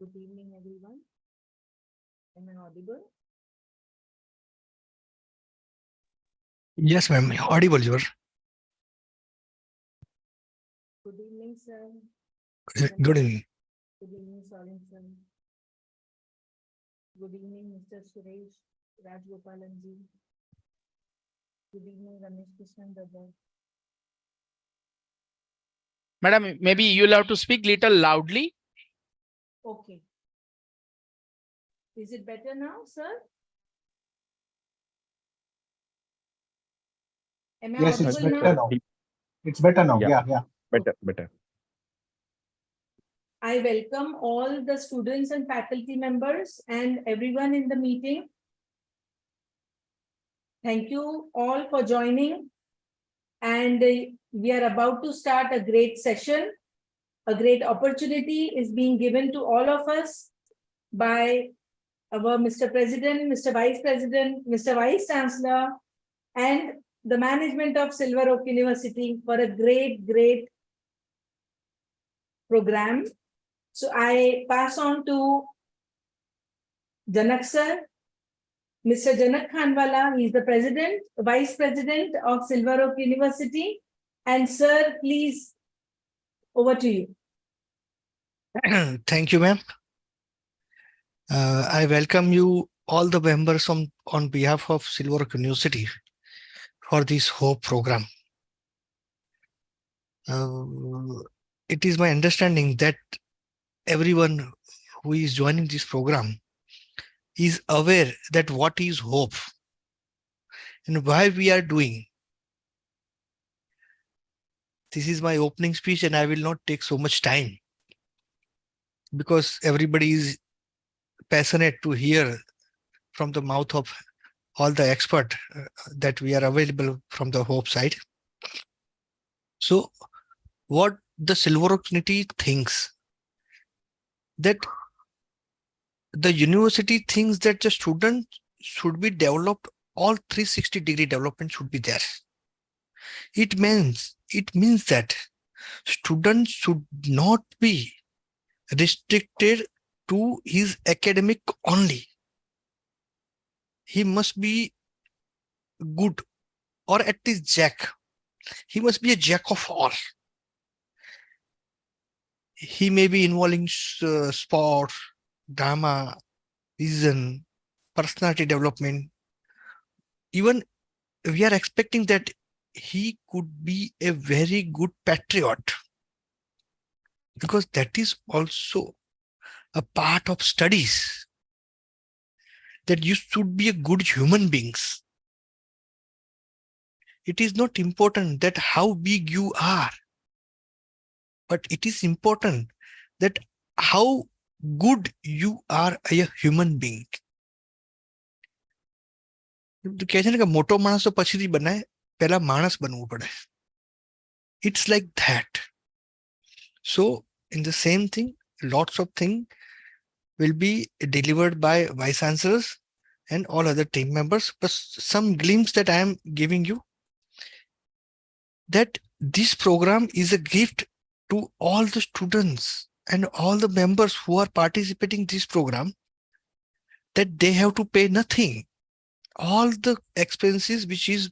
Good evening, everyone. Am I audible? Yes, ma'am. Audible, you are. Good evening, sir. Good evening. Good evening, Sorin sir. Good evening, Mr. Suresh Rajgopalanji. Good evening, Ramesh Krishnan Dada. Madam, maybe you'll have to speak little loudly. Okay. Is it better now, sir? Am I Yes, it's audible better now? now. It's better now. Yeah. Yeah. Better. I welcome all the students and faculty members and everyone in the meeting. Thank you all for joining. And we are about to start a great session. A great opportunity is being given to all of us by our Mr. President, Mr. Vice President, Mr. Vice Chancellor, and the management of Silver Oak University for a great program. So I pass on to Janak sir, Mr. Janak Khanwala. He is the President, Vice President of Silver Oak University. And sir, please, over to you. Thank you, ma'am. I welcome you, all the members on behalf of Silver Oak University for this HOPE program. It is my understanding that everyone who is joining this program is aware that what is HOPE and why we are doing. This is my opening speech and I will not take so much time because everybody is passionate to hear from the mouth of all the expert that we are available from the HOPE side. So what the Silver Oak University thinks, that the university thinks that the student should be developed, all 360-degree development should be there. It means that students should not be restricted to his academic only. He must be good, or at least jack. He must be a jack of all. He may be involving sports, drama, vision, personality development. Even we are expecting that he could be a very good patriot, because that is also a part of studies, that you should be a good human beings. It is not important that how big you are, but it is important that how good you are a human being. કહે છે ને કે મોટો માણસ તો પછીથી બનાય, પહેલા માણસ બનવું પડે. It's like that. So in the same thing, lots of things will be delivered by vice chancellors and all other team members. But some glimpse that I am giving you, that this program is a gift to all the students and all the members who are participating in this program, that they have to pay nothing. All the expenses which is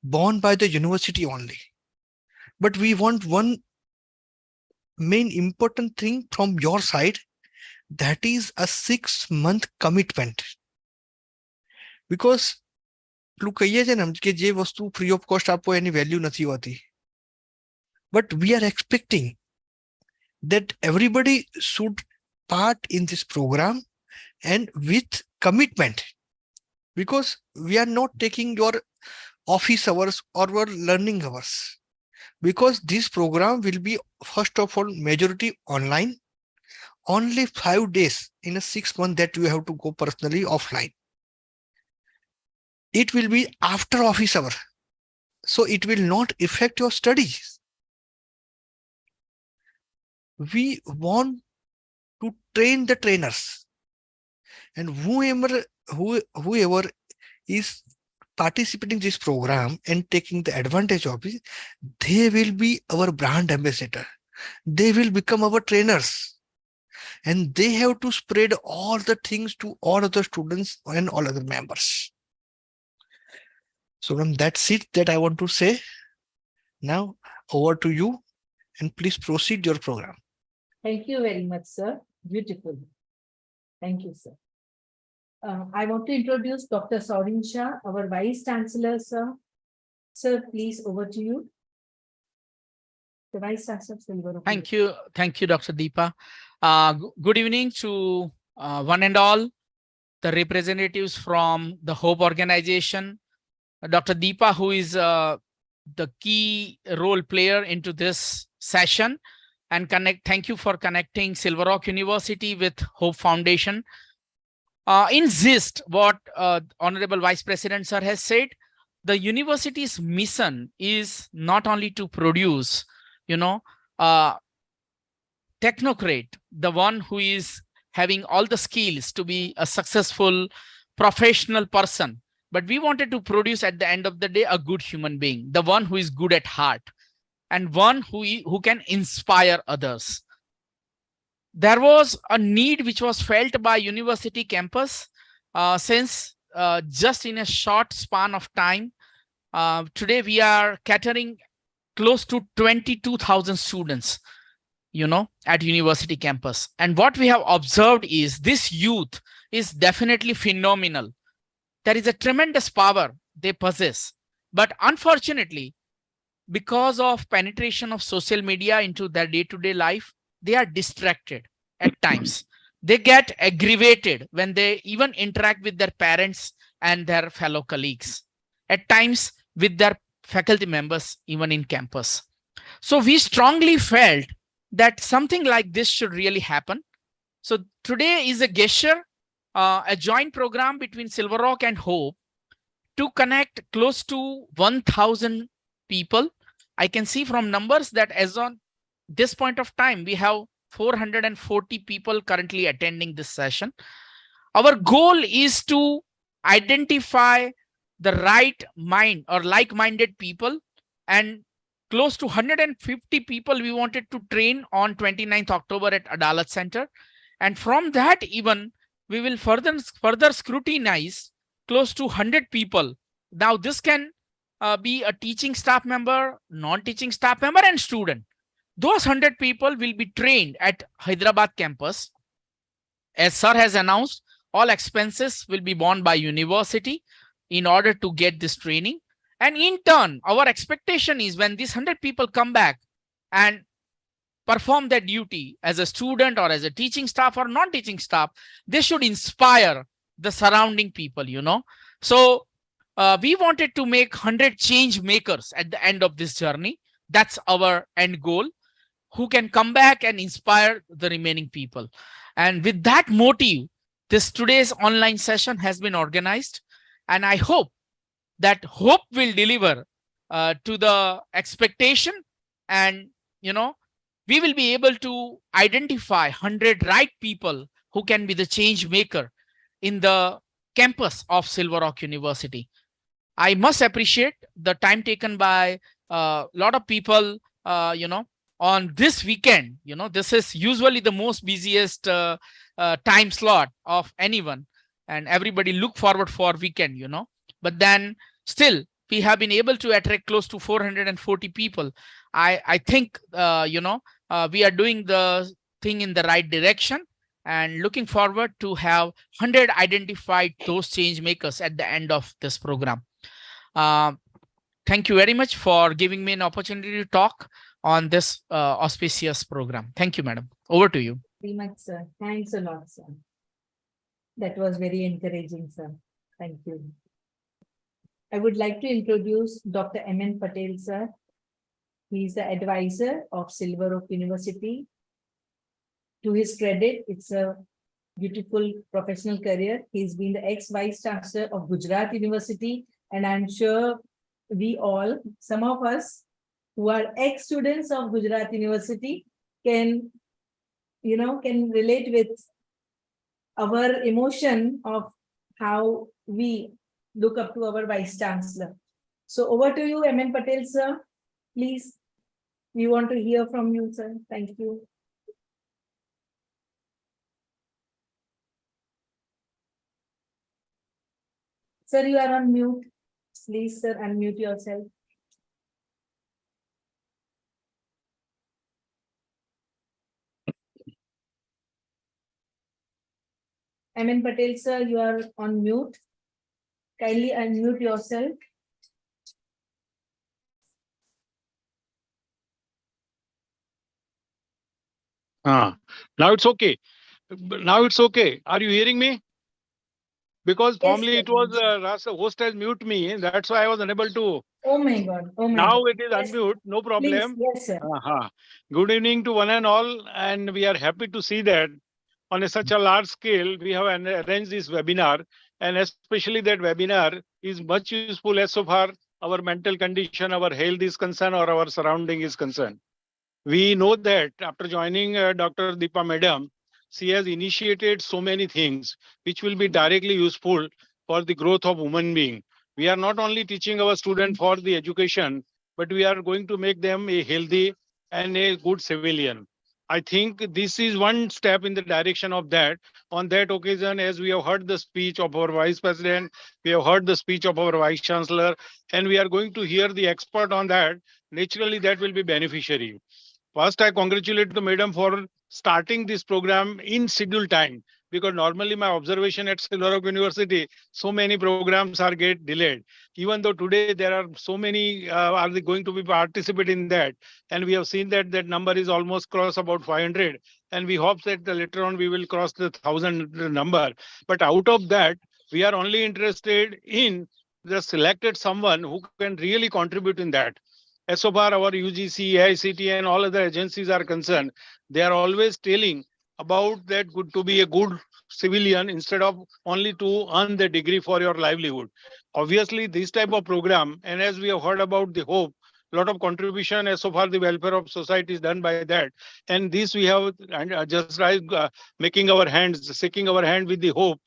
borne by the university only. But we want one main important thing from your side, that is a 6-month commitment. Because પેલું કહીએ છે ને કે જે વસ્તુ free of cost આપો એની value નથી હોતી. But we are expecting that everybody should part in this program and with commitment, because we are not taking your office hours or your learning hours, because this program will be first of all majority online, only 5 days in a 6 month that you have to go personally offline. It will be after office hour, so it will not affect your studies. We want to train the trainers, and whoever is participating in this program and taking the advantage of it, they will be our brand ambassador. They will become our trainers. and they have to spread all the things to all other students and all other members. So ma'am, that's it that I want to say. Now over to you, and please proceed your program. Thank you very much, sir. Beautiful. Thank you, sir. I want to introduce Dr. Saurin Shah, our Vice Chancellor, sir. Sir, please, over to you. The Vice Chancellor. Thank you, Dr. Deepa. Good evening to one and all, the representatives from the Hope Organization, Dr. Deepa, who is the key role player into this session, and thank you for connecting Silver Rock University with Hope Foundation. In gist, what Honorable Vice President Sir has said, the university's mission is not only to produce, technocrat, the one who is having all the skills to be a successful professional person, but we wanted to produce at the end of the day a good human being, the one who is good at heart and one who can inspire others. There was a need which was felt by university campus since just in a short span of time. Today we are catering close to 22,000 students, at university campus. And what we have observed is this youth is definitely phenomenal. There is a tremendous power they possess. But unfortunately, because of penetration of social media into their day-to-day life, they are distracted at times. They get aggravated when they even interact with their parents and their fellow colleagues, at times with their faculty members, even in campus. So we strongly felt that something like this should really happen. So today is a gesture, a joint program between Silver Rock and Hope to connect close to 1,000 people. I can see from numbers that as on this point of time, we have 440 people currently attending this session. Our goal is to identify the right mind or like-minded people, and close to 150 people we wanted to train on 29th October at Adalat Center. And from that, even we will further scrutinize close to 100 people. Now this can be a teaching staff member, non-teaching staff member, and student. Those 100 people will be trained at Hyderabad campus. As sir has announced, all expenses will be borne by university in order to get this training. And in turn, our expectation is when these 100 people come back and perform their duty as a student or as a teaching staff or non-teaching staff, they should inspire the surrounding people, So we wanted to make 100 change makers at the end of this journey. That's our end goal, who can come back and inspire the remaining people. And with that motive, today's online session has been organized. And I hope that Hope will deliver to the expectation, and we will be able to identify 100 right people who can be the change maker in the campus of Silver Rock University. I must appreciate the time taken by a lot of people, on this weekend. This is usually the most busiest time slot of anyone, and everybody look forward for weekend, but then still we have been able to attract close to 440 people. I think, we are doing the thing in the right direction, and looking forward to have 100 identified those change makers at the end of this program. Thank you very much for giving me an opportunity to talk on this auspicious program. Thank you, madam. Over to you. Very much, sir. Thanks a lot, sir. That was very encouraging, sir. Thank you. I would like to introduce Dr. M.N. Patel, sir. He is the advisor of Silver Oak University. To his credit, it's a beautiful professional career. He's been the ex-vice chancellor of Gujarat University, and I'm sure we all, some of us who are ex-students of Gujarat University can relate with our emotion of how we look up to our vice chancellor. So over to you, M.N. Patel, sir. Please, we want to hear from you, sir. Thank you. Sir, you are on mute. Please, sir, unmute yourself. Amin Patel, sir, you are on mute. Kindly unmute yourself. Now it's okay. Now it's okay. Are you hearing me? Because Yes, formerly sir. it was Rasa host has mute me. That's why I was unable to. Oh my God. Oh my Now God. it is Yes, unmute. No please. problem. Yes, sir. Good evening to one and all. And we are happy to see that on such a large scale, we have arranged this webinar. And especially that webinar is much useful as so far our mental condition, our health is concerned, or our surrounding is concerned. We know that after joining Dr. Deepa Madam, she has initiated so many things which will be directly useful for the growth of human being. We are not only teaching our students for the education, but we are going to make them a healthy and a good civilian. I think this is one step in the direction of that. On that occasion, as we have heard the speech of our Vice President, we have heard the speech of our Vice Chancellor, and we are going to hear the expert on that. Naturally, that will be beneficiary. First, I congratulate the madam for starting this program in scheduled time, because normally my observation at Silver Oak University, so many programs are get delayed. Even though today there are so many are they going to be participate in that, and we have seen that that number is almost cross about 500, and we hope that later on we will cross the 1,000 number. But out of that, we are only interested in the selected someone who can really contribute in that. As so far our UGC, AICT and all other agencies are concerned, they are always telling about that good to be a good civilian instead of only to earn the degree for your livelihood. Obviously, this type of program, and as we have heard about the hope, a lot of contribution as so far the welfare of society is done by that. And this we have just right, making our hands, shaking our hand with the hope.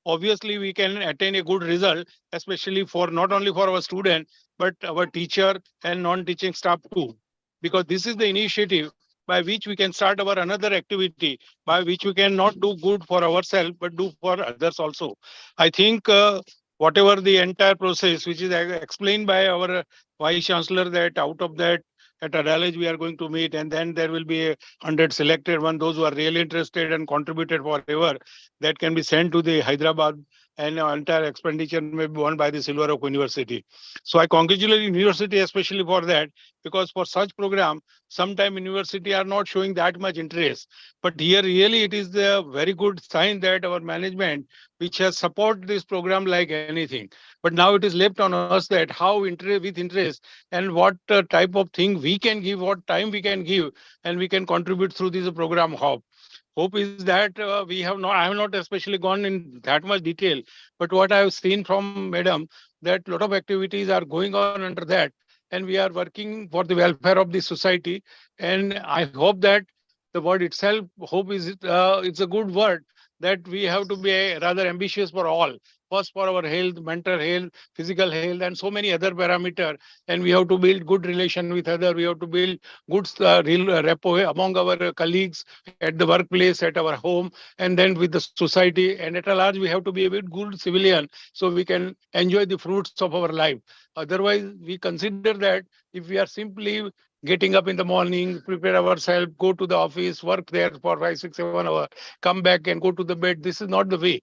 Obviously, we can attain a good result, especially for not only for our student, but our teacher and non-teaching staff too. Because this is the initiative by which we can start our another activity, by which we can not do good for ourselves, but do for others also. I think whatever the entire process, which is explained by our Vice Chancellor, that out of that, at Adalaj we are going to meet, and then there will be a 100 selected one, those who are really interested and contributed forever, that can be sent to the Hyderabad, and entire expenditure may be borne by the Silver Oak University. So I congratulate university especially for that, because for such program, sometime university are not showing that much interest. But here really it is the very good sign that our management, which has support this program like anything. But now it is left on us that how with interest and what type of thing we can give, what time we can give, and we can contribute through this program. Hope is that we have not, I have not especially gone in that much detail, but what I have seen from Madam, that lot of activities are going on under that, and we are working for the welfare of the society. And I hope that the word itself, hope is it's a good word, that we have to be rather ambitious for all. First for our health, mental health, physical health, and so many other parameter. And we have to build good relation with other. We have to build good real rapport among our colleagues at the workplace, at our home, and then with the society. And at a large, we have to be a bit good civilian so we can enjoy the fruits of our life. Otherwise, we consider that if we are simply getting up in the morning, prepare ourselves, go to the office, work there for 5, 6, 7 hours, come back and go to the bed, this is not the way.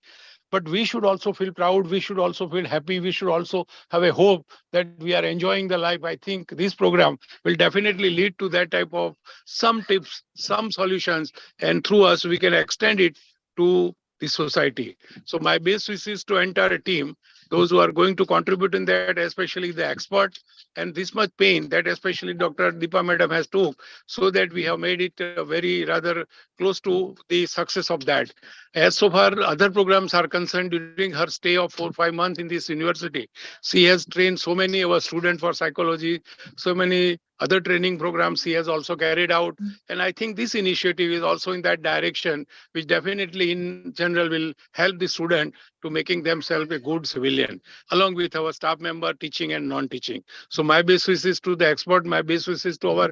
But we should also feel proud, we should also feel happy, we should also have a hope that we are enjoying the life. I think this program will definitely lead to that type of some tips, some solutions, and through us we can extend it to the society. So my best wishes to entire team, those who are going to contribute in that, especially the experts, and this much pain that especially Dr. Deepa Madam has took, so that we have made it very rather close to the success of that. As so far other programs are concerned, during her stay of 4, 5 months in this university, she has trained so many of our students for psychology, so many other training programs she has also carried out. And I think this initiative is also in that direction, which definitely in general will help the student to making themselves a good civilian. million, along with our staff member, teaching and non-teaching. So my best wishes to the expert, my best wishes to our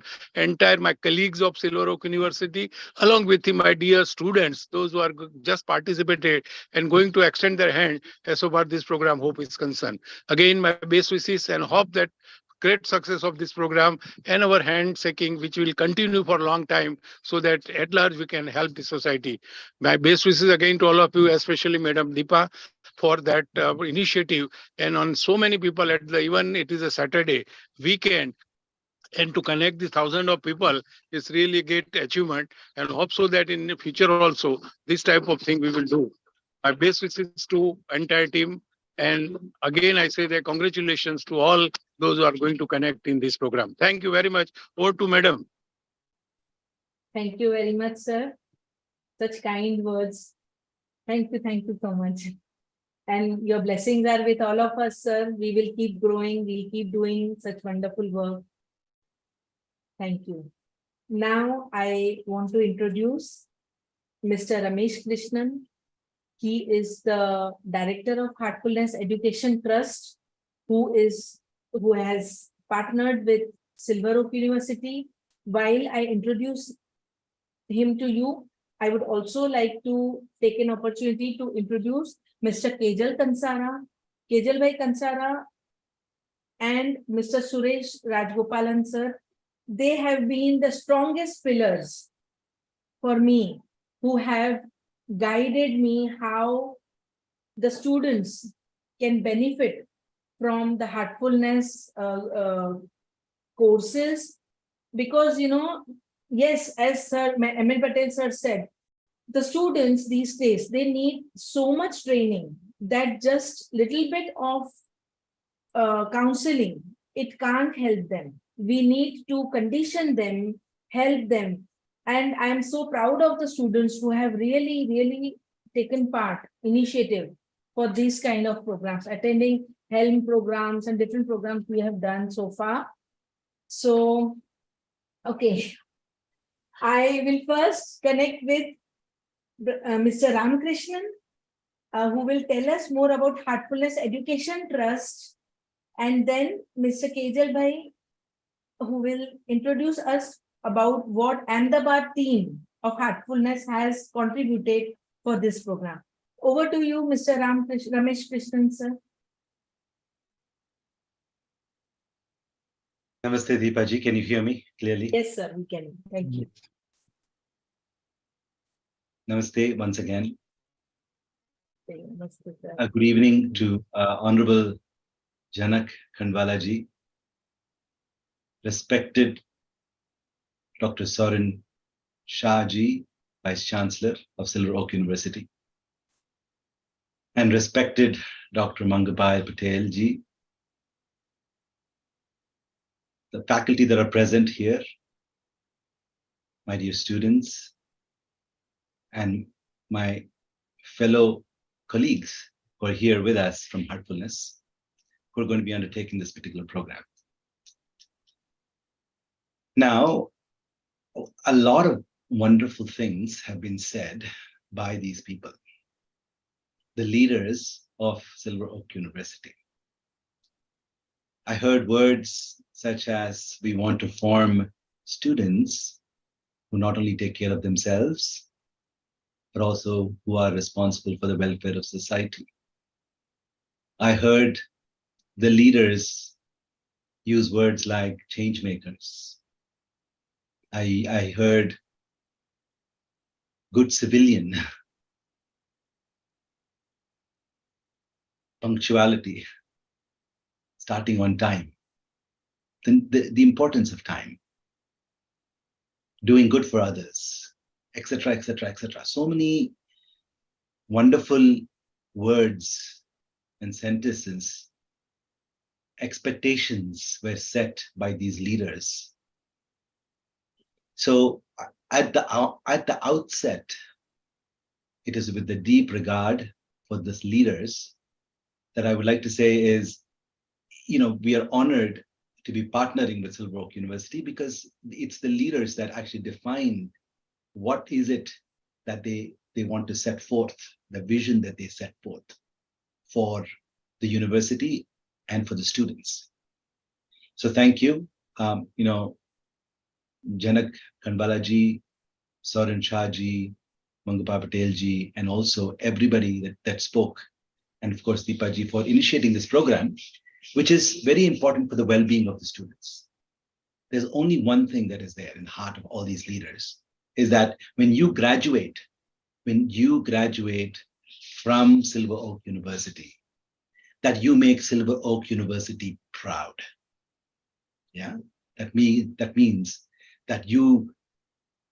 my colleagues of Silver Oak University, along with my dear students, those who are just participated and going to extend their hand as far this program hope is concerned. Again, my best wishes and hope that great success of this program and our handshaking, which will continue for a long time, so that at large we can help the society. My best wishes again to all of you, especially Madam Deepa, for that initiative. And on so many people at the, even it is a Saturday weekend, and to connect the thousands of people is really a great achievement, and hope so that in the future also this type of thing we will do. My best wishes to entire team, and again I say that congratulations to all those who are going to connect in this program. Thank you very much. Over to Madam. Thank you very much, sir. Such kind words. Thank you so much. And your blessings are with all of us, sir. We will keep growing. We'll keep doing such wonderful work. Thank you. Now I want to introduce Mr. Ramesh Krishnan. He is the director of Heartfulness Education Trust, who has partnered with Silver Oak University. While I introduce him to you, I would also like to take an opportunity to introduce Mr. Kejal Kansara, Kejal Bhai Kansara, and Mr. Suresh Rajgopalan sir. They have been the strongest pillars for me, who have guided me how the students can benefit from the Heartfulness courses. Because, yes, as Sir Emil Patel sir said, the students these days, they need so much training that just little bit of counseling, it can't help them. We need to condition them, help them. And I'm so proud of the students who have really taken initiative for these kind of programs, attending Helm programs and different programs we have done so far. So, okay. I will first connect with Mr. Ramakrishnan, who will tell us more about Heartfulness Education Trust, and then Mr. Kejal Bhai, who will introduce us about what Ahmedabad team of Heartfulness has contributed for this program. Over to you, Mr. Ramesh Krishnan, sir. Namaste, Deepa ji. Can you hear me clearly? Yes, sir, we can. Thank you. Namaste once again. Namaste, sir. Good evening to Honorable Janak Khandwala ji, respected Dr. Soren Shah ji, Vice Chancellor of Silver Oak University, and respected Dr. Mangapal Patel ji, the faculty that are present here, my dear students, and my fellow colleagues who are here with us from Heartfulness, who are going to be undertaking this particular program. Now, a lot of wonderful things have been said by these people, the leaders of Silver Oak University. I heard words such as, we want to form students who not only take care of themselves, but also who are responsible for the welfare of society. I heard the leaders use words like change makers. I heard good civilian, punctuality, starting on time, the importance of time, doing good for others, etc., etc., etc. So many wonderful words and sentences. Expectations were set by these leaders. So at the outset, it is with the deep regard for these leaders that I would like to say is, we are honored to be partnering with Silver Oak University, because it's the leaders that actually define what is it that they want to set forth, the vision that they set forth for the university, and for the students. So thank you. Janak Kanbalaji, Soren Shahji, Mangapa Patelji, and also everybody that spoke, and of course Deepaji, for initiating this program, which is very important for the well-being of the students. There's only one thing that is there in the heart of all these leaders, is that when you graduate from Silver Oak University, that you make Silver Oak University proud. Yeah, that means that you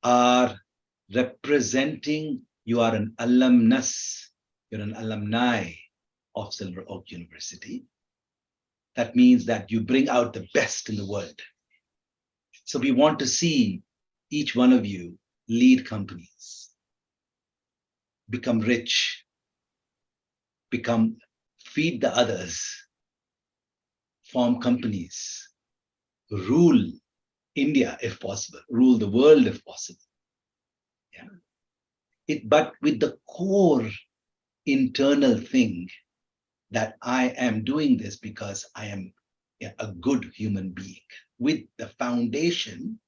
are representing, you are an alumnus, you're an alumni of Silver Oak University. That means that you bring out the best in the world. So we want to see each one of you lead companies, become rich, feed the others, form companies, rule India if possible, rule the world if possible. Yeah. But with the core internal thing that I am doing this because I am a good human being, with the foundation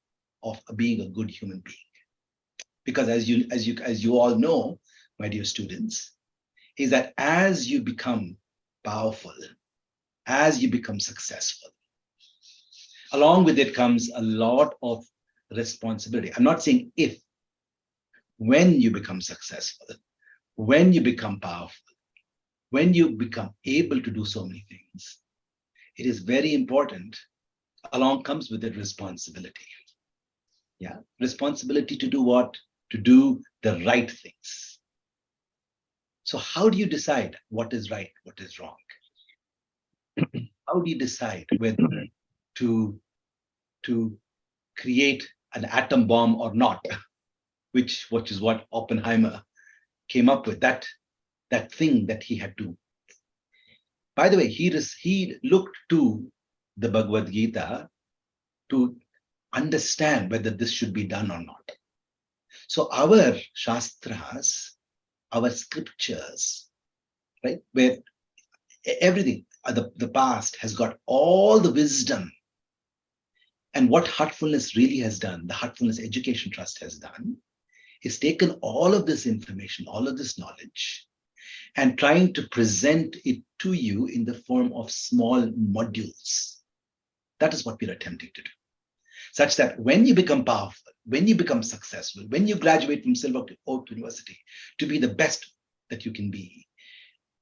of being a good human being. Because as you all know, my dear students, is that as you become powerful, as you become successful, along with it comes a lot of responsibility. I'm not saying if, when you become successful, when you become powerful, when you become able to do so many things, it is very important. Along comes with it responsibility. Yeah, responsibility to do what? To do the right things. So how do you decide what is right, what is wrong? How do you decide whether to create an atom bomb or not? Which is what Oppenheimer came up with, that thing that he had to. By the way, he looked to the Bhagavad Gita to understand whether this should be done or not. So our Shastras, our scriptures, right, where everything, the past has got all the wisdom. And what Heartfulness really has done, the Heartfulness Education Trust has done, is taken all of this information, all of this knowledge, and trying to present it to you in the form of small modules. That is what we're attempting to do. Such that when you become powerful, when you become successful, when you graduate from Silver Oak University to be the best that you can be,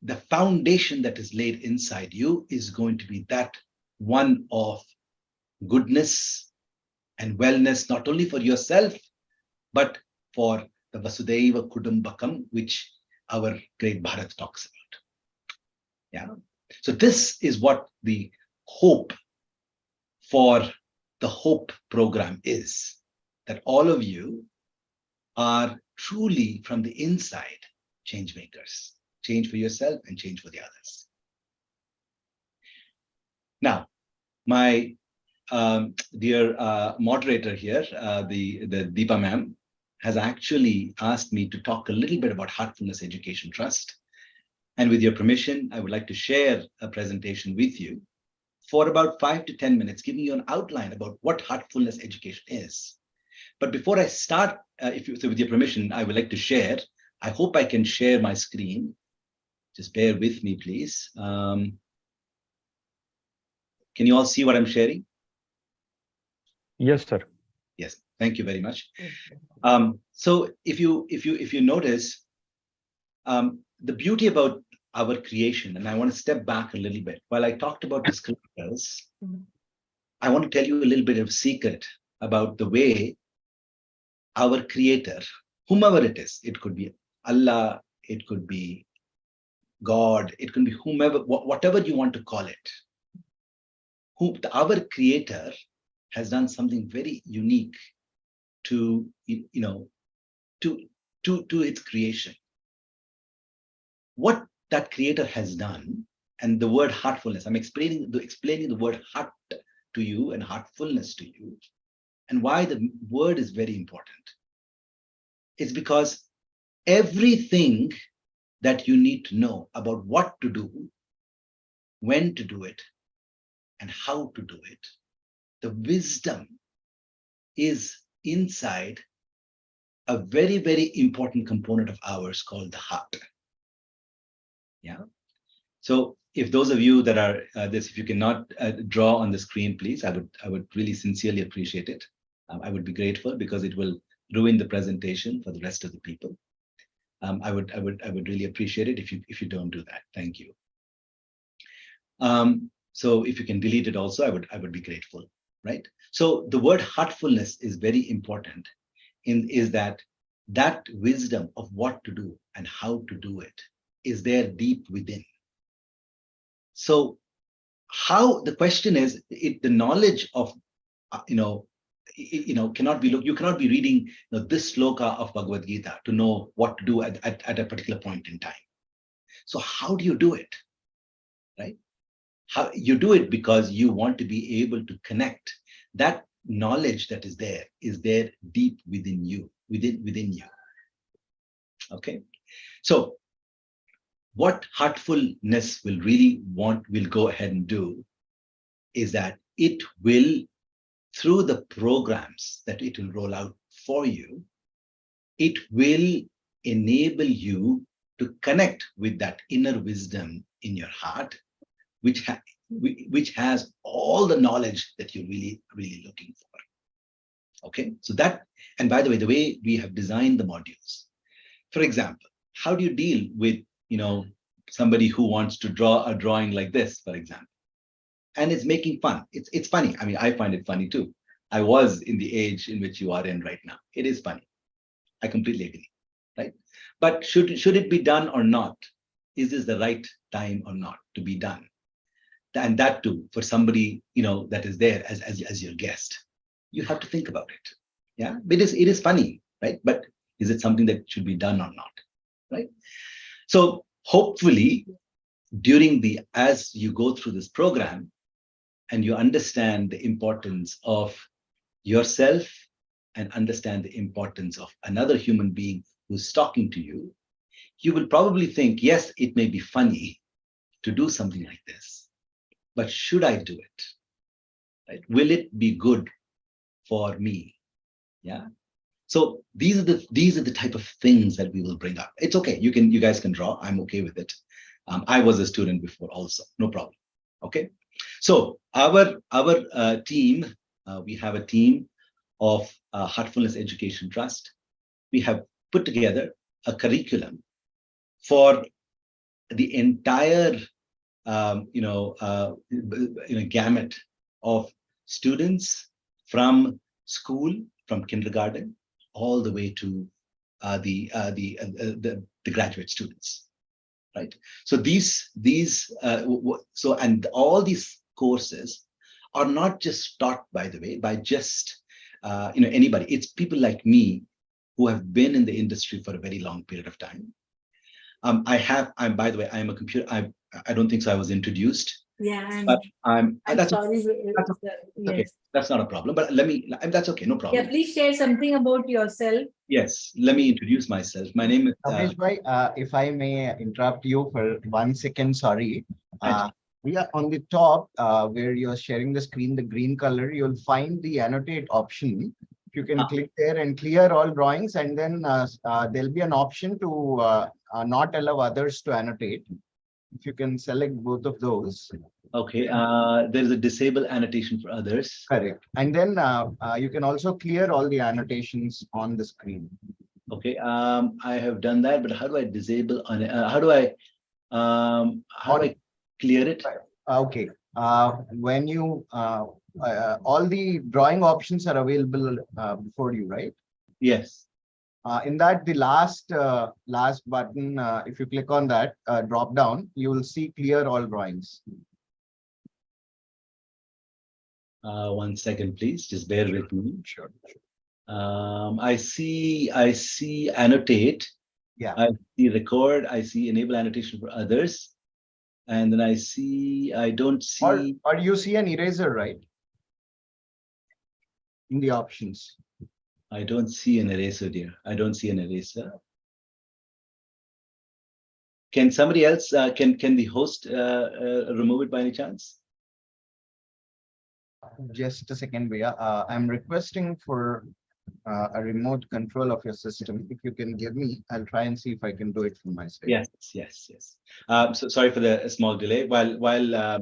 the foundation that is laid inside you is going to be that one of goodness and wellness, not only for yourself, but for the Vasudhaiva Kudumbakam, which our great Bharat talks about. Yeah. So this is what the hope for the Hope program is, that all of you are truly from the inside change makers, change for yourself and change for the others. Now, my dear moderator here, the Deepa ma'am, has actually asked me to talk a little bit about Heartfulness Education Trust. And with your permission, I would like to share a presentation with you for about 5 to 10 minutes, giving you an outline about what Heartfulness Education is. But before I start, with your permission, I would like to share. I hope I can share my screen. Just bear with me, please. Can you all see what I'm sharing? Yes, sir. Yes, thank you very much. So if you notice, the beauty about our creation, and I want to step back a little bit. While I talked about the scriptures, I want to tell you a little bit of a secret about the way our creator, whomever it is, it could be Allah, it could be God, it could be whomever, whatever you want to call it. Our creator has done something very unique to its creation. What that creator has done, and the word heartfulness, I'm explaining the word heart to you and heartfulness to you, and why the word is very important. It's because everything that you need to know about what to do when to do it, and how to do it. The wisdom is inside a very, very important component of ours called the heart. Yeah. So if those of you that are if you cannot draw on the screen, please, I would really sincerely appreciate it. I would be grateful because it will ruin the presentation for the rest of the people. I would really appreciate it if you don't do that. Thank you. So if you can delete it also, I would be grateful, right? So the word heartfulness is very important is that wisdom of what to do and how to do it is there deep within. So how the question is, the knowledge of, cannot be, you cannot be reading this sloka of Bhagavad Gita to know what to do at a particular point in time. So how do you do it, right? How you do it because you want to be able to connect that knowledge that is there deep within you, within you. Okay, so what heartfulness will go ahead and do is that it will, through the programs that it will roll out for you, it will enable you to connect with that inner wisdom in your heart, which has all the knowledge that you're really looking for. Okay, so that, and by the way we have designed the modules, for example, how do you deal with somebody who wants to draw a drawing like this, for example, and it's making fun. It's funny. I mean, I find it funny too. I was in the age in which you are in right now. It is funny. I completely agree, right? But should it be done or not? Is this the right time or not to be done? And that too, for somebody that is there as your guest, you have to think about it. Yeah, it is funny, right? But is it something that should be done or not, right? So hopefully, as you go through this program and you understand the importance of yourself and understand the importance of another human being who's talking to you, you will probably think, yes, it may be funny to do something like this, but should I do it? Right? Will it be good for me? Yeah. So these are the type of things that we will bring up. It's okay. You guys can draw. I'm okay with it. I was a student before also, no problem. Okay. So our team, we have a team of Heartfulness Education Trust. We have put together a curriculum for the entire gamut of students from school, from kindergarten, all the way to the graduate students, right? So and all these courses are not just taught, by the way, by just anybody. It's people like me who have been in the industry for a very long period of time. By the way, I am a computer. I don't think so. I was introduced. Yeah, but I'm that's sorry. okay. That's not a problem. But that's okay. No problem. Yeah, please share something about yourself. Yes, let me introduce myself. My name is Ramesh bhai, if I may interrupt you for 1 second, sorry. We are on the top where you're sharing the screen, the green color, you'll find the annotate option. You can click there and clear all drawings, and then there'll be an option to not allow others to annotate. If you can select both of those. Okay, there is a disable annotation for others. Correct. And then you can also clear all the annotations on the screen. Okay, I have done that, but how do I disable on it? How do I clear it? Okay, when you all the drawing options are available before you, right? Yes. In that, the last button, if you click on that drop down, you will see clear all drawings. 1 second, please. Just bear with me. Sure. I see annotate. Yeah. I see record. I see enable annotation for others. And then I don't see. Or you see an eraser, right? In the options. I don't see an eraser, dear. I don't see an eraser. Can somebody else, can the host remove it by any chance? Just a second, Bhaiya. I'm requesting for a remote control of your system. If you can give me, I'll try and see if I can do it from my side. Yes. So sorry for the small delay. While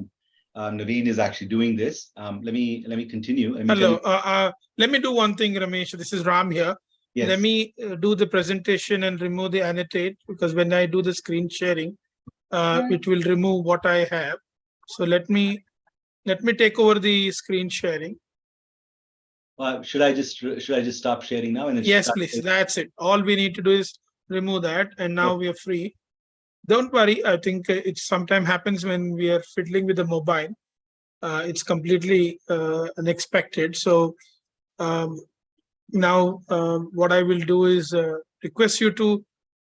Naveen is actually doing this, let me continue. Let me Hello. Let me do one thing, Ramesh. This is Ram here. Yes. Let me do the presentation and remove the annotate, because when I do the screen sharing, it will remove what I have. So let me take over the screen sharing. Should I just stop sharing now and then Yes, start? please. That's it. All we need to do is remove that, and now we are free. Don't worry. I think it sometimes happens when we are fiddling with the mobile. It's completely unexpected. So now what I will do is request you to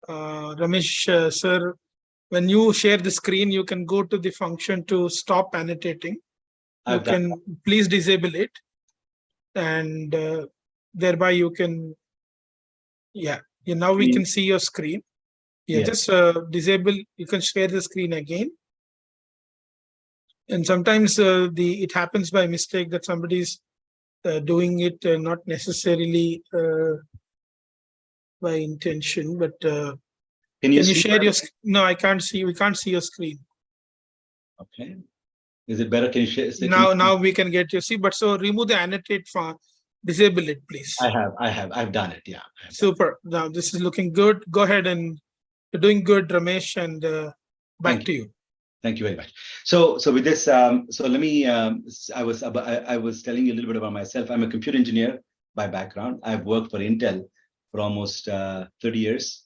Ramesh sir, when you share the screen, you can go to the function to stop annotating. You can please disable it, and thereby you can, now we can see your screen. Just disable. You can share the screen again. And sometimes it happens by mistake that somebody's doing it not necessarily by intention, but can you share your? No, I can't see. We can't see your screen. Okay. Is it better? Can you share? Now we can get your see. But so remove the annotate font. Disable it, please. I've done it. Yeah. Super. Now this is looking good. Go ahead, and you're doing good, Ramesh. And back to you. Thank you very much. So with this, so let me. I was telling you a little bit about myself. I'm a computer engineer by background. I've worked for Intel for almost 30 years.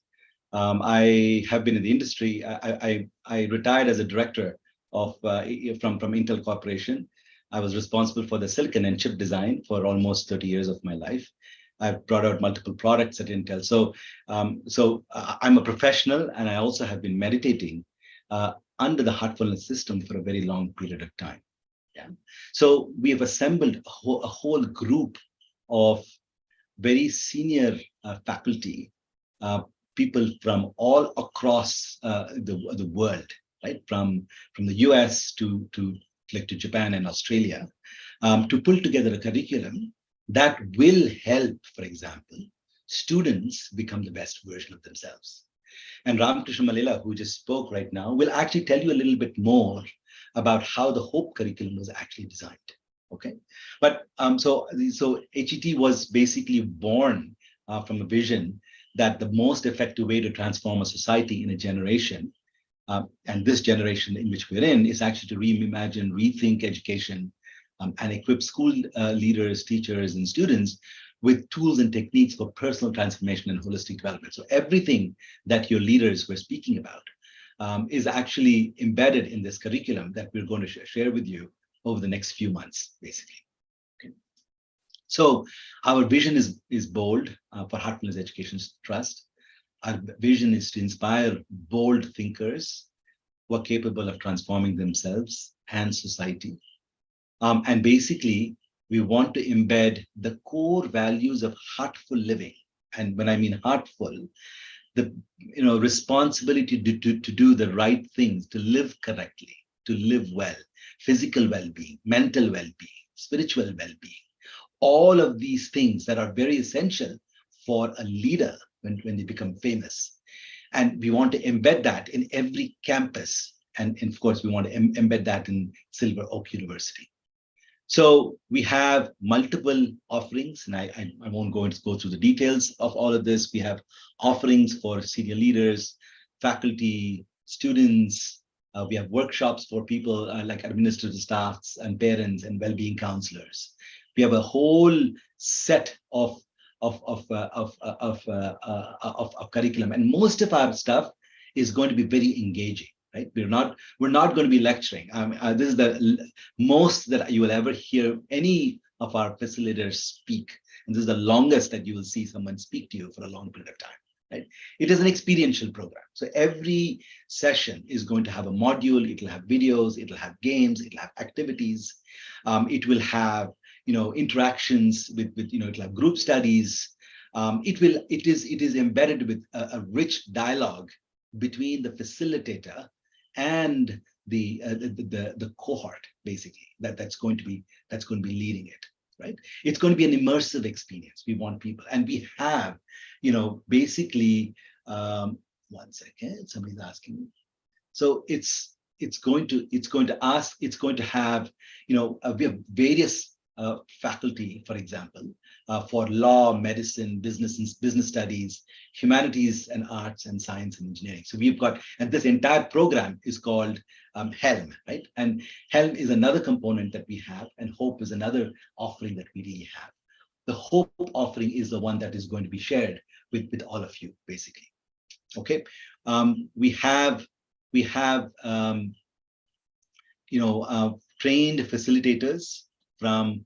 I have been in the industry. I retired as a director of from Intel Corporation. I was responsible for the silicon and chip design for almost 30 years of my life. I've brought out multiple products at Intel. So I'm a professional, and I also have been meditating under the Heartfulness system for a very long period of time. Yeah. So we have assembled a whole group of very senior faculty, people from all across the world, right? From the US to Japan and Australia, to pull together a curriculum that will help, for example, students become the best version of themselves. And Ramakrishna Mallela, who just spoke right now, will actually tell you a little bit more about how the HOPE curriculum was actually designed. Okay, but so HET was basically born from a vision that the most effective way to transform a society in a generation, and this generation in which we're in, is actually to reimagine, rethink education, and equip school leaders, teachers, and students with tools and techniques for personal transformation and holistic development. So everything that your leaders were speaking about is actually embedded in this curriculum that we're going to share with you over the next few months, basically. Okay. So our vision is bold for Heartfulness Education Trust. Our vision is to inspire bold thinkers who are capable of transforming themselves and society. And basically, we want to embed the core values of heartful living. And when I mean heartful, the responsibility to do the right things, to live correctly, to live well, physical well-being, mental well-being, spiritual well-being, all of these things that are very essential for a leader when they become famous. And we want to embed that in every campus. And of course, we want to embed that in Silver Oak University. So we have multiple offerings, and I won't go through the details of all of this. We have offerings for senior leaders, faculty, students. We have workshops for people like administrative staffs and parents and well-being counselors. We have a whole set of curriculum, and most of our stuff is going to be very engaging. Right? We're not going to be lecturing. This is the most that you will ever hear any of our facilitators speak, and this is the longest that you will see someone speak to you for a long period of time. Right? It is an experiential program, so every session is going to have a module. It will have videos. It will have games. It will have activities. It will have interactions with it will have group studies. It is embedded with a rich dialogue between the facilitator and the cohort, basically, that's going to be leading it, right? It's going to be an immersive experience. We want people, and we have, basically, one second, somebody's asking me. So it's going to have, we have various faculty, for example, for law, medicine, business studies, humanities and arts, and science and engineering. So we've got, and this entire program is called HELM, right? And HELM is another component that we have, and HOPE is another offering that we really have. The HOPE offering is the one that is going to be shared with all of you, basically. Okay, we have trained facilitators from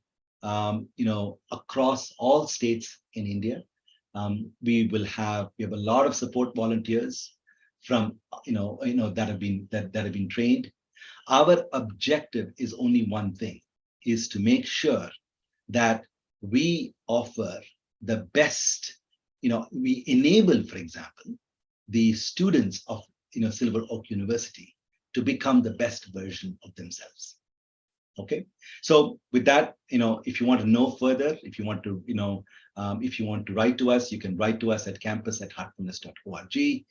across all states in India. We have a lot of support volunteers from that have been trained. Our objective is only one thing, is to make sure that we offer the best, we enable, for example, the students of Silver Oak University to become the best version of themselves. Okay, so with that, if you want to know further, if you want to write to us, you can write to us at campus@heartfulness.org. We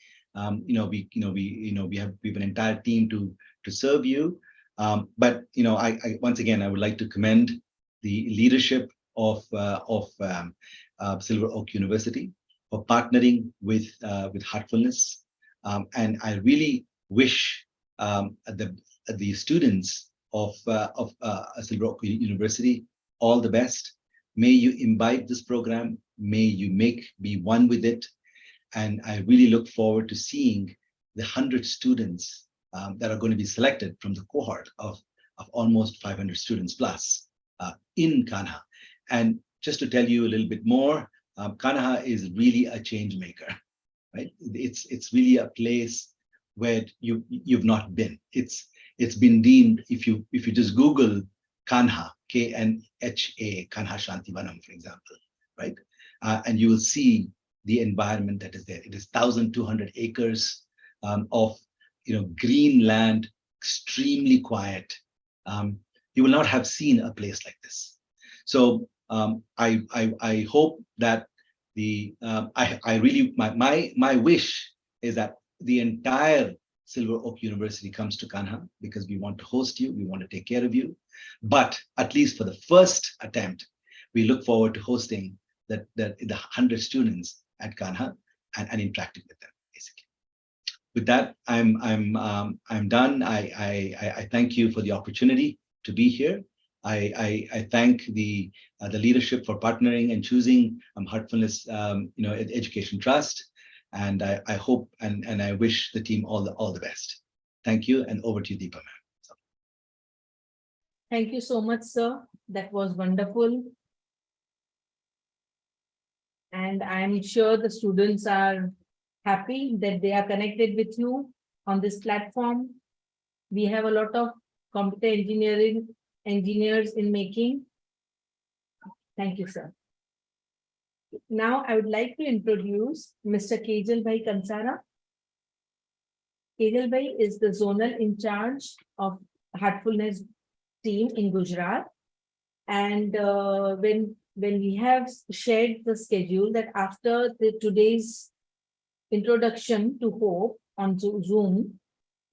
have an entire team to serve you. But I once again, I would like to commend the leadership of Silver Oak University for partnering with Heartfulness, and I really wish the students of Silver Oak University all the best. May you imbibe this program. May you be one with it. And I really look forward to seeing the 100 students that are going to be selected from the cohort of almost 500 students plus in Kanha. And just to tell you a little bit more, Kanha is really a change maker, right? It's really a place where you've not been. It's been deemed, if you just Google Kanha, K-N-H-A, Kanha Shantivanam, for example, right? And you will see the environment that is there. It is 1,200 acres of green land, extremely quiet. You will not have seen a place like this. So I hope that my wish is that the entire Silver Oak University comes to Kanha, because we want to host you, we want to take care of you. But at least for the first attempt, we look forward to hosting the 100 students at Kanha and interacting with them, basically. With that, I'm done. I thank you for the opportunity to be here. I thank the leadership for partnering and choosing Heartfulness Education Trust. And I hope and I wish the team all the best. Thank you, and over to you, Deepa, ma'am. Thank you so much, sir. That was wonderful. And I'm sure the students are happy that they are connected with you on this platform. We have a lot of computer engineers in making. Thank you, sir. Now I would like to introduce Mr. Kejal Bhai Kansara. Kejal Bhai is the zonal in charge of Heartfulness team in Gujarat. And when we have shared the schedule that after today's introduction to Hope on Zoom,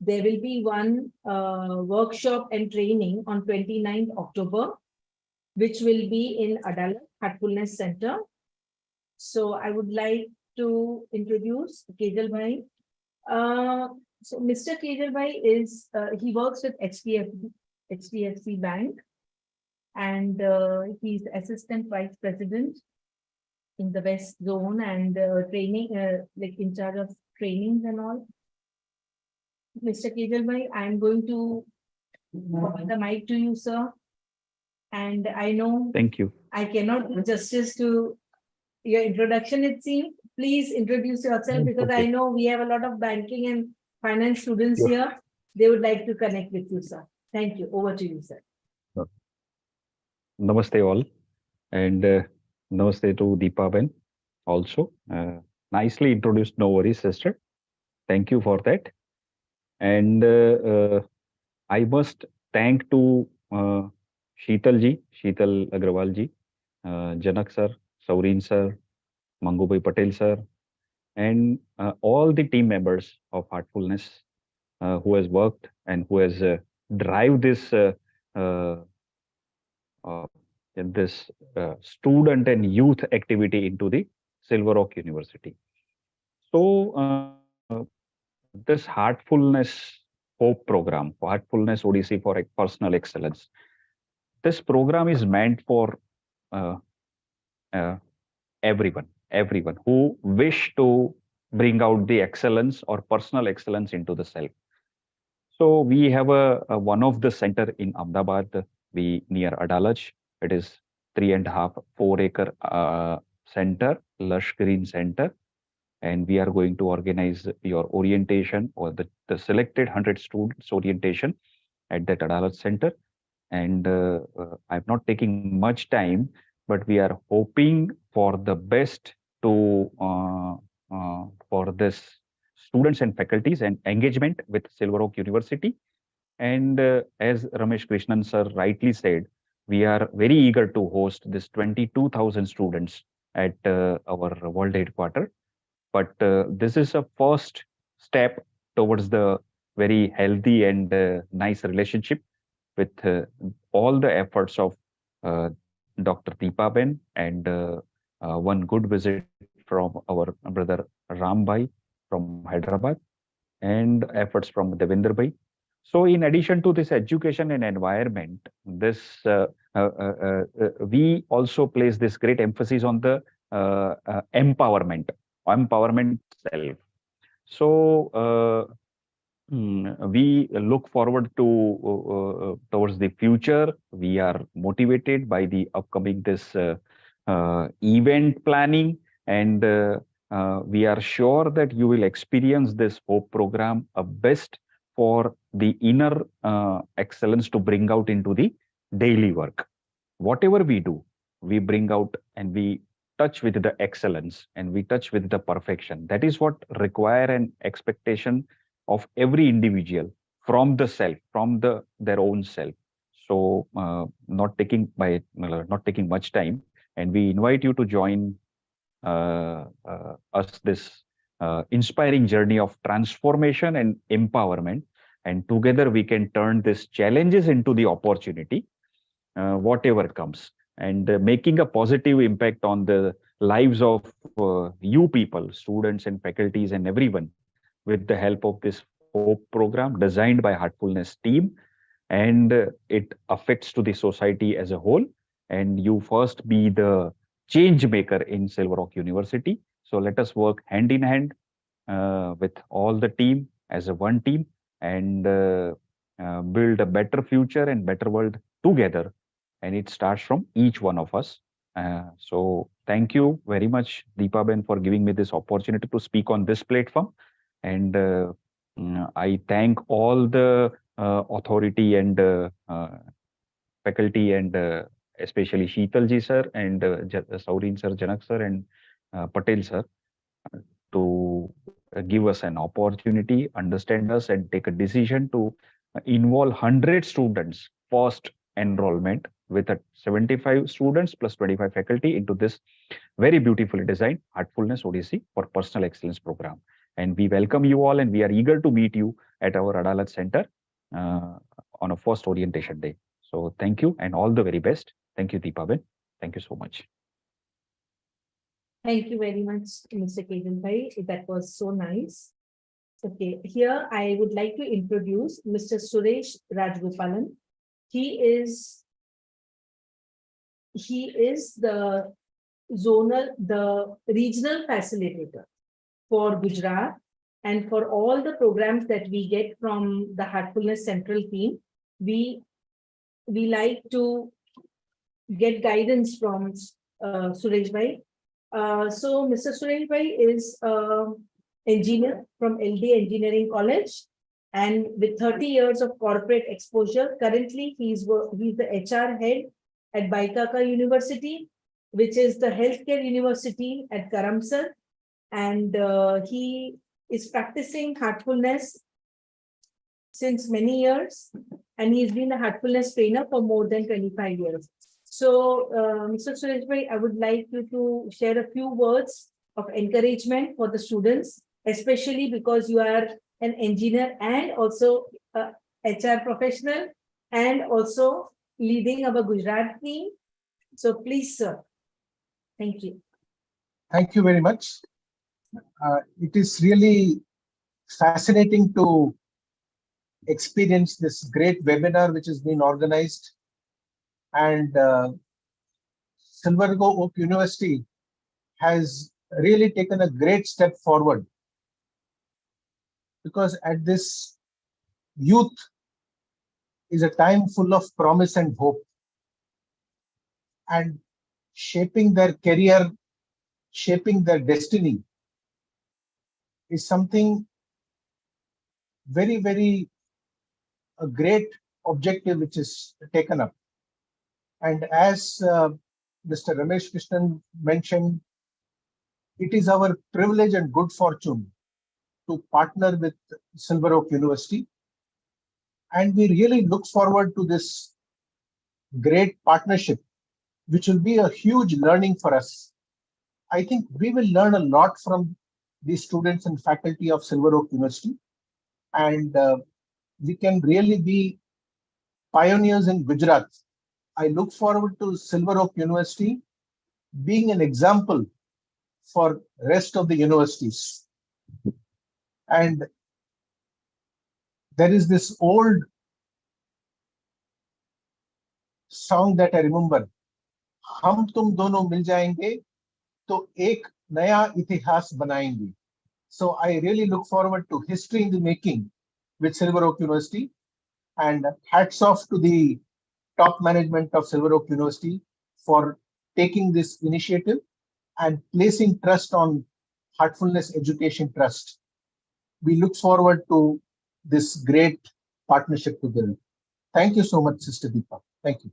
there will be one workshop and training on 29th October, which will be in Adalat, Heartfulness Center. So I would like to introduce Kejal Bhai. So Mr. Kejal Bhai he works with HDFC Bank, and he's Assistant Vice President in the West Zone and training, like in charge of trainings and all. Mr. Kejal Bhai, I'm going to offer the mic to you, sir. And I know Thank you. I cannot do justice to your introduction, it seems. Please introduce yourself, because I know we have a lot of banking and finance students here. They would like to connect with you, sir. Thank you. Over to you, sir. Namaste all, and namaste to Deepa Ben also. Nicely introduced, no worries, sister. thank you for that. And I must thank to Sheetal Agrawal ji, Janak sir, Saureen sir, Mangubai Patel sir, and all the team members of Heartfulness who has worked and who has drive this uh, uh, student and youth activity into the Silver Oak University. So this Heartfulness Hope program, Heartfulness Odyssey for Personal Excellence, this program is meant for uh, uh, everyone who wish to bring out the excellence or personal excellence into the self. So we have a one of the center in Ahmedabad, we near Adalaj. It is 3.5, 4-acre center, lush green center, and we are going to organize your orientation or the selected 100 students orientation at that Adalaj center. And I'm not taking much time, but we are hoping for the best to for this students and faculties and engagement with Silver Oak University. And as Ramesh Krishnan sir rightly said, we are very eager to host this 22,000 students at our world headquarters. But this is a first step towards the very healthy and nice relationship with all the efforts of Dr. Deepa Ben and one good visit from our brother Ram Bhai from Hyderabad and efforts from Devinder Bhai. So in addition to this education and environment, this we also place this great emphasis on the empowerment self. So we look forward to towards the future. We are motivated by the upcoming this event planning, and we are sure that you will experience this Hope program a best for the inner excellence to bring out into the daily work. Whatever we do, we bring out and we touch with the excellence and we touch with the perfection. That is what require an expectation of every individual from the self, from their own self. So not taking much time, and we invite you to join us this inspiring journey of transformation and empowerment, and together we can turn these challenges into the opportunity, whatever comes, and making a positive impact on the lives of you people, students and faculties and everyone, with the help of this Hope program designed by Heartfulness team. And it affects to the society as a whole. And you first be the change maker in Silver Oak University. So let us work hand in hand with all the team as a one team, and build a better future and better world together. And it starts from each one of us. So thank you very much, Deepa Ben, for giving me this opportunity to speak on this platform. And I thank all the authority and faculty, and especially Sheetal ji sir and Saureen sir, Janak sir, and Patel sir to give us an opportunity, understand us, and take a decision to involve 100 students first enrollment with a 75 students plus 25 faculty into this very beautifully designed Heartfulness Odyssey for Personal Excellence program. And we welcome you all, and we are eager to meet you at our Adalat Center on a first orientation day. So thank you and all the very best. Thank you, Deepa Ben. Thank you so much. Thank you very much, Mr. Ketan Bhai. That was so nice. Okay, here I would like to introduce Mr. Suresh Rajgopalan. He is the regional facilitator for Gujarat and for all the programs that we get from the Heartfulness Central team. We like to get guidance from Suresh Bhai. So Mr. Suresh Bhai is engineer from LD Engineering College, and with 30 years of corporate exposure. Currently, he's the HR head at Baikaka University, which is the healthcare university at Karamsar, and he is practicing heartfulness since many years, and he's been a heartfulness trainer for more than 25 years. So, Mr. Suresh Bhai, I would like you to share a few words of encouragement for the students, especially because you are an engineer and also a HR professional and also leading our Gujarat team. So please, sir. Thank you. Thank you very much. It is really fascinating to experience this great webinar which has been organized, and Silver Oak University has really taken a great step forward, because at this youth is a time full of promise and hope, and shaping their career, shaping their destiny is something very, very a great objective which is taken up. And as Mr. Ramesh Krishnan mentioned, it is our privilege and good fortune to partner with Silver Oak University. And we really look forward to this great partnership, which will be a huge learning for us. I think we will learn a lot from the students and faculty of Silver Oak University, and we can really be pioneers in Gujarat. I look forward to Silver Oak University being an example for rest of the universities. And there is this old song that I remember, "Hum tum dono mil jayenge, to ek naya itihas banayenge." So I really look forward to history in the making with Silver Oak University, and hats off to the top management of Silver Oak University for taking this initiative and placing trust on Heartfulness Education Trust. We look forward to this great partnership together. Thank you so much, Sister Deepa. Thank you.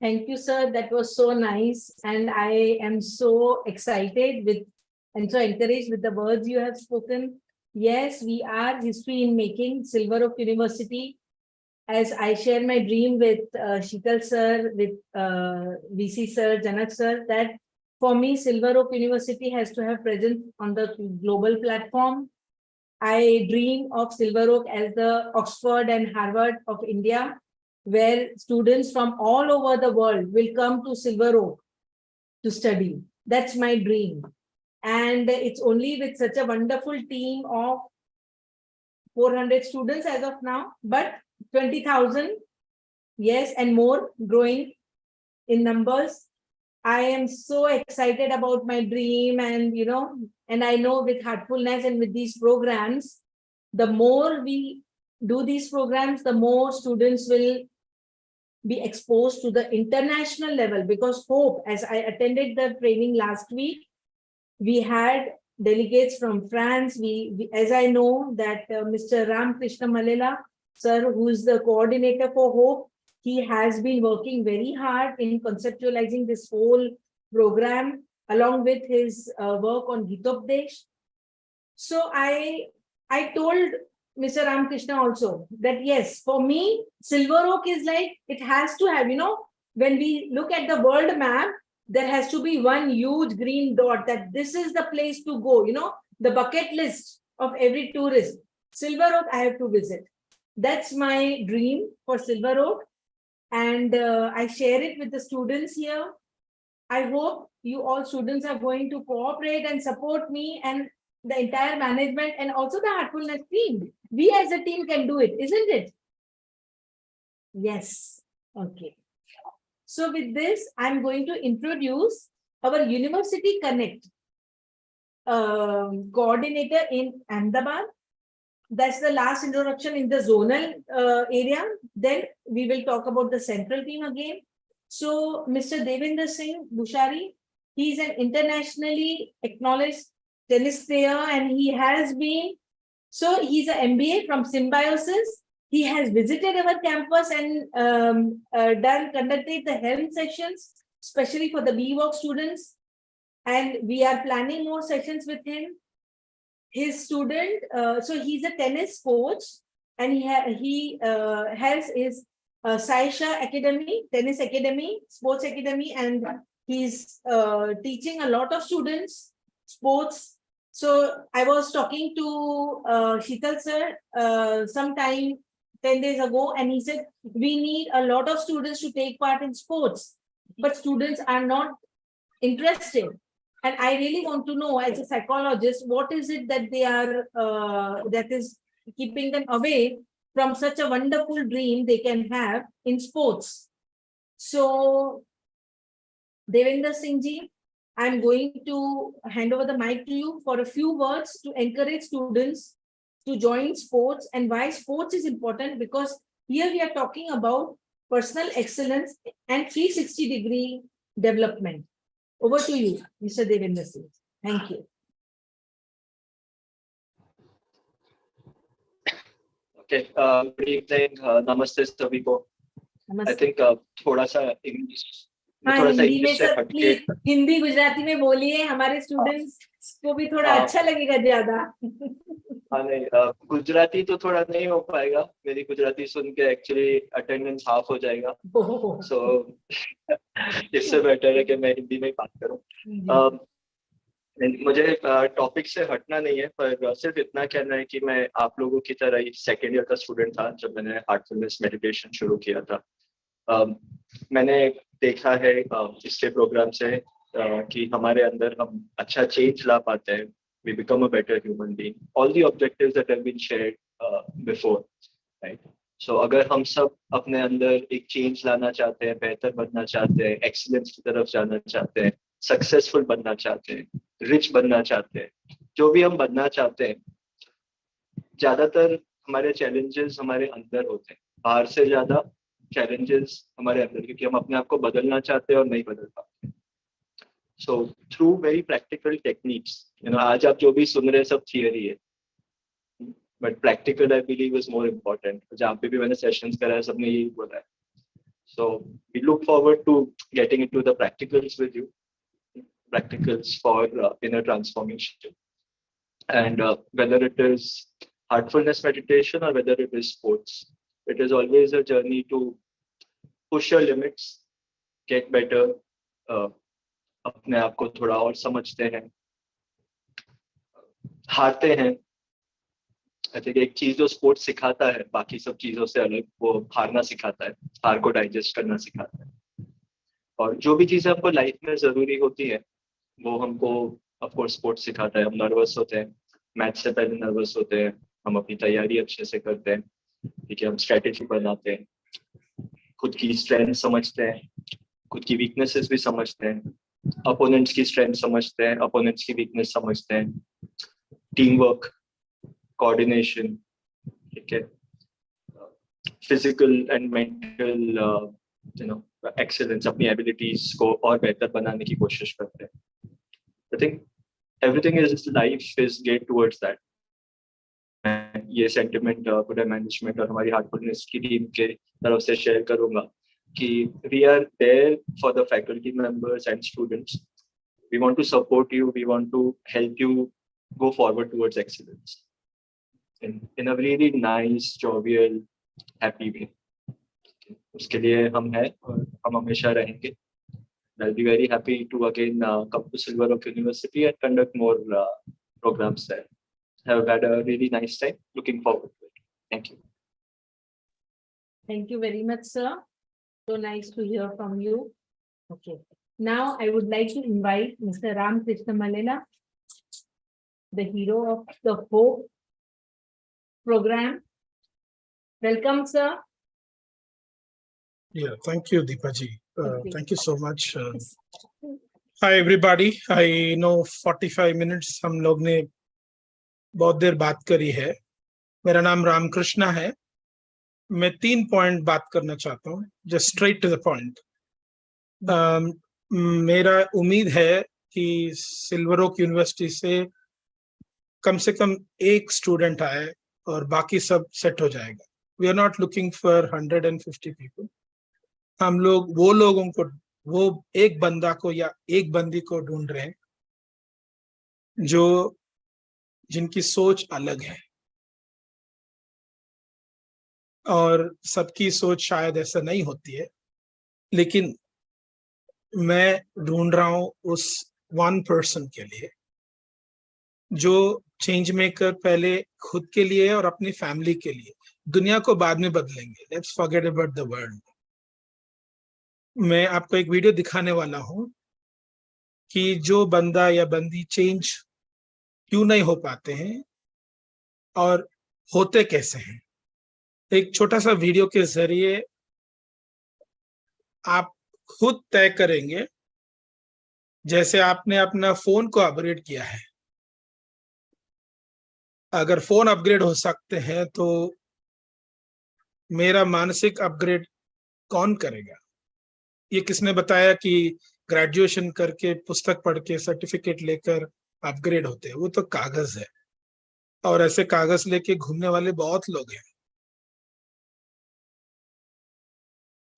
Thank you, sir. That was so nice. And I am so excited with and so encouraged with the words you have spoken. Yes, we are history in making, Silver Oak University. As I share my dream with Sheetal sir, with VC sir, Janak sir, that for me, Silver Oak University has to have presence on the global platform. I dream of Silver Oak as the Oxford and Harvard of India, where students from all over the world will come to Silver Oak to study. That's my dream. And it's only with such a wonderful team of 400 students as of now, but 20,000, yes, and more, growing in numbers. I am so excited about my dream, and and I know with Heartfulness and with these programs, the more we do these programs, the more students will be exposed to the international level. Because hope, as I attended the training last week, we had delegates from France. As I know that Mr. Ram Krishna Malela, sir, who is the coordinator for Hope, he has been working very hard in conceptualizing this whole program along with his work on Gitopdesh. So I told Mr. Ramakrishna also that yes, for me, Silver Oak is like, it has to have, when we look at the world map, there has to be one huge green dot that this is the place to go, the bucket list of every tourist. Silver Oak, I have to visit. That's my dream for Silver Oak. And I share it with the students here. I hope you all students are going to cooperate and support me and the entire management and also the Heartfulness team. We as a team can do it, isn't it? Yes. Okay. So with this, I'm going to introduce our University Connect coordinator in Ahmedabad. That's the last introduction in the zonal area. Then we will talk about the central team again. So Mr. Devinder Singh Bhushari, he's an internationally acknowledged tennis player, and he has been, so he's an MBA from Symbiosis. He has visited our campus and conducted the helm sessions, especially for the BWalk students. And we are planning more sessions with him. his student, so he's a tennis coach, and he has his Saisha Academy, Tennis Academy, Sports Academy, and he's teaching a lot of students sports. So I was talking to Sheetal sir sometime 10 days ago, and he said, we need a lot of students to take part in sports, but students are not interested. And I really want to know, as a psychologist, what is it that they are, that is keeping them away from such a wonderful dream they can have in sports. So, Devendra Singh ji, I'm going to hand over the mic to you for a few words to encourage students to join sports and why sports is important, because here we are talking about personal excellence and 360-degree development. Over to you, Mr. Devendra Singh. Thank you. Okay, good evening. Namaste सभी को. I think थोड़ा सा English में से sir हटके please Hindi Gujarati में बोलिए, हमारे स्टूडेंट्स को भी थोड़ा अच्छा लगेगा ज्यादा. हाँ नहीं, गुजराती तो थोड़ा नहीं हो पाएगा. मेरी गुजराती सुन के एक्चुअली अटेंडेंस हाफ हो जाएगा. So इससे बेटर है कि मैं हिंदी में बात करूं. मुझे टॉपिक से हटना नहीं है, पर सिर्फ इतना कहना है कि मैं आप लोगों की तरह ही सेकेंड ईयर का स्टूडेंट था जब मैंने हार्टफुलनेस मेडिटेशन शुरू किया था. मैंने देखा है पिछले प्रोग्राम से कि हमारे अंदर हम अच्छा चेंज ला पाते हैं. We become a better human being. All the objectives that have been shared before, right? So अगर हम सब अपने अंदर एक चेंज लाना चाहते हैं, बेहतर बनना चाहते हैं, एक्सीलेंस की तरफ जाना चाहते हैं, सक्सेसफुल बनना चाहते हैं, रिच बनना चाहते हैं, जो भी हम बनना चाहते हैं, ज्यादातर हमारे चैलेंजेस हमारे अंदर होते हैं. बाहर से ज्यादा चैलेंजेस हमारे अंदर, क्योंकि हम अपने आप को बदलना चाहते हैं और नहीं बदल पाते. So through very practical techniques, आज आप जो भी सुन रहे हैं सब थियरी है, but practical I believe is more important. जहाँ पे भी मैंने sessions कराया सबने यही बोला है. So we look forward to getting into the practicals with you, practicals for inner transformation, and whether it is heartfulness meditation or whether it is sports, it is always a journey to push your limits, get better. अपने आप को थोड़ा और समझते हैं, हारते हैं. I think एक चीज जो स्पोर्ट्स सिखाता है बाकी सब चीजों से अलग, वो हारना सिखाता है, हार को डाइजेस्ट करना सिखाता है. और जो भी चीजें हमको लाइफ में जरूरी होती है वो हमको ऑफ कोर्स स्पोर्ट्स सिखाता है. हम नर्वस होते हैं, मैच से पहले नर्वस होते हैं, हम अपनी तैयारी अच्छे से करते हैं, ठीक है, हम स्ट्रेटेजी बनाते हैं, खुद की स्ट्रेंथ समझते हैं, खुद की वीकनेसेस भी समझते हैं, अपोनेंट्स की स्ट्रेंथ समझते हैं, अपोनेंट्स की वीकनेस समझते हैं, टीम वर्क, कोऑर्डिनेशन, ठीक है, फिजिकल एंड मेंटल एक्सीलेंस, अपनी एबिलिटीज को और बेहतर बनाने की कोशिश करते हैं. I think everything is life is get towards that. ये सेंटिमेंट पूरा मैनेजमेंट और हमारी हार्टफुलनेस की टीम के तरफ से शेयर करूंगा कि we are there for the faculty members and students. We want to support you. We want to help you go forward towards excellence in a really nice, jovial, happy way. उसके लिए हम हैं और हम हमेशा रहेंगे. I'll be very happy to again come to Silver Oak University and conduct more programs there. Have had a really nice time. Looking forward to it. Thank you. Thank you very much, sir. So nice to hear from you. Okay. Now I would like to invite Mr. Ram Krishna Malela, the hero of the Hope program. Welcome, sir. Yeah, thank you, Deepaji. Thank you so much. Hi, everybody. I know 45 minutes हम लोग ने बहुत देर बात करी है. मेरा नाम राम कृष्णा है. मैं 3 पॉइंट बात करना चाहता हूँ, just straight to the point. मेरा उम्मीद है कि सिल्वर ओक यूनिवर्सिटी से कम एक स्टूडेंट आए और बाकी सब सेट हो जाएगा. We are not looking for 150 people. हम लोग वो एक बंदा को या एक बंदी को ढूंढ रहे हैं जो जिनकी सोच अलग है, और सबकी सोच शायद ऐसा नहीं होती है, लेकिन मैं ढूंढ रहा हूं उस 1% के लिए जो चेंज मेकर पहले खुद के लिए और अपनी फैमिली के लिए, दुनिया को बाद में बदलेंगे। Let's forget about the world. मैं आपको एक वीडियो दिखाने वाला हूं कि जो बंदा या बंदी चेंज क्यों नहीं हो पाते हैं और होते कैसे हैं। एक छोटा सा वीडियो के जरिए आप खुद तय करेंगे, जैसे आपने अपना फोन को अपग्रेड किया है। अगर फोन अपग्रेड हो सकते हैं तो मेरा मानसिक अपग्रेड कौन करेगा? ये किसने बताया कि ग्रेजुएशन करके, पुस्तक पढ़ के, सर्टिफिकेट लेकर अपग्रेड होते हैं? वो तो कागज है, और ऐसे कागज लेके घूमने वाले बहुत लोग हैं।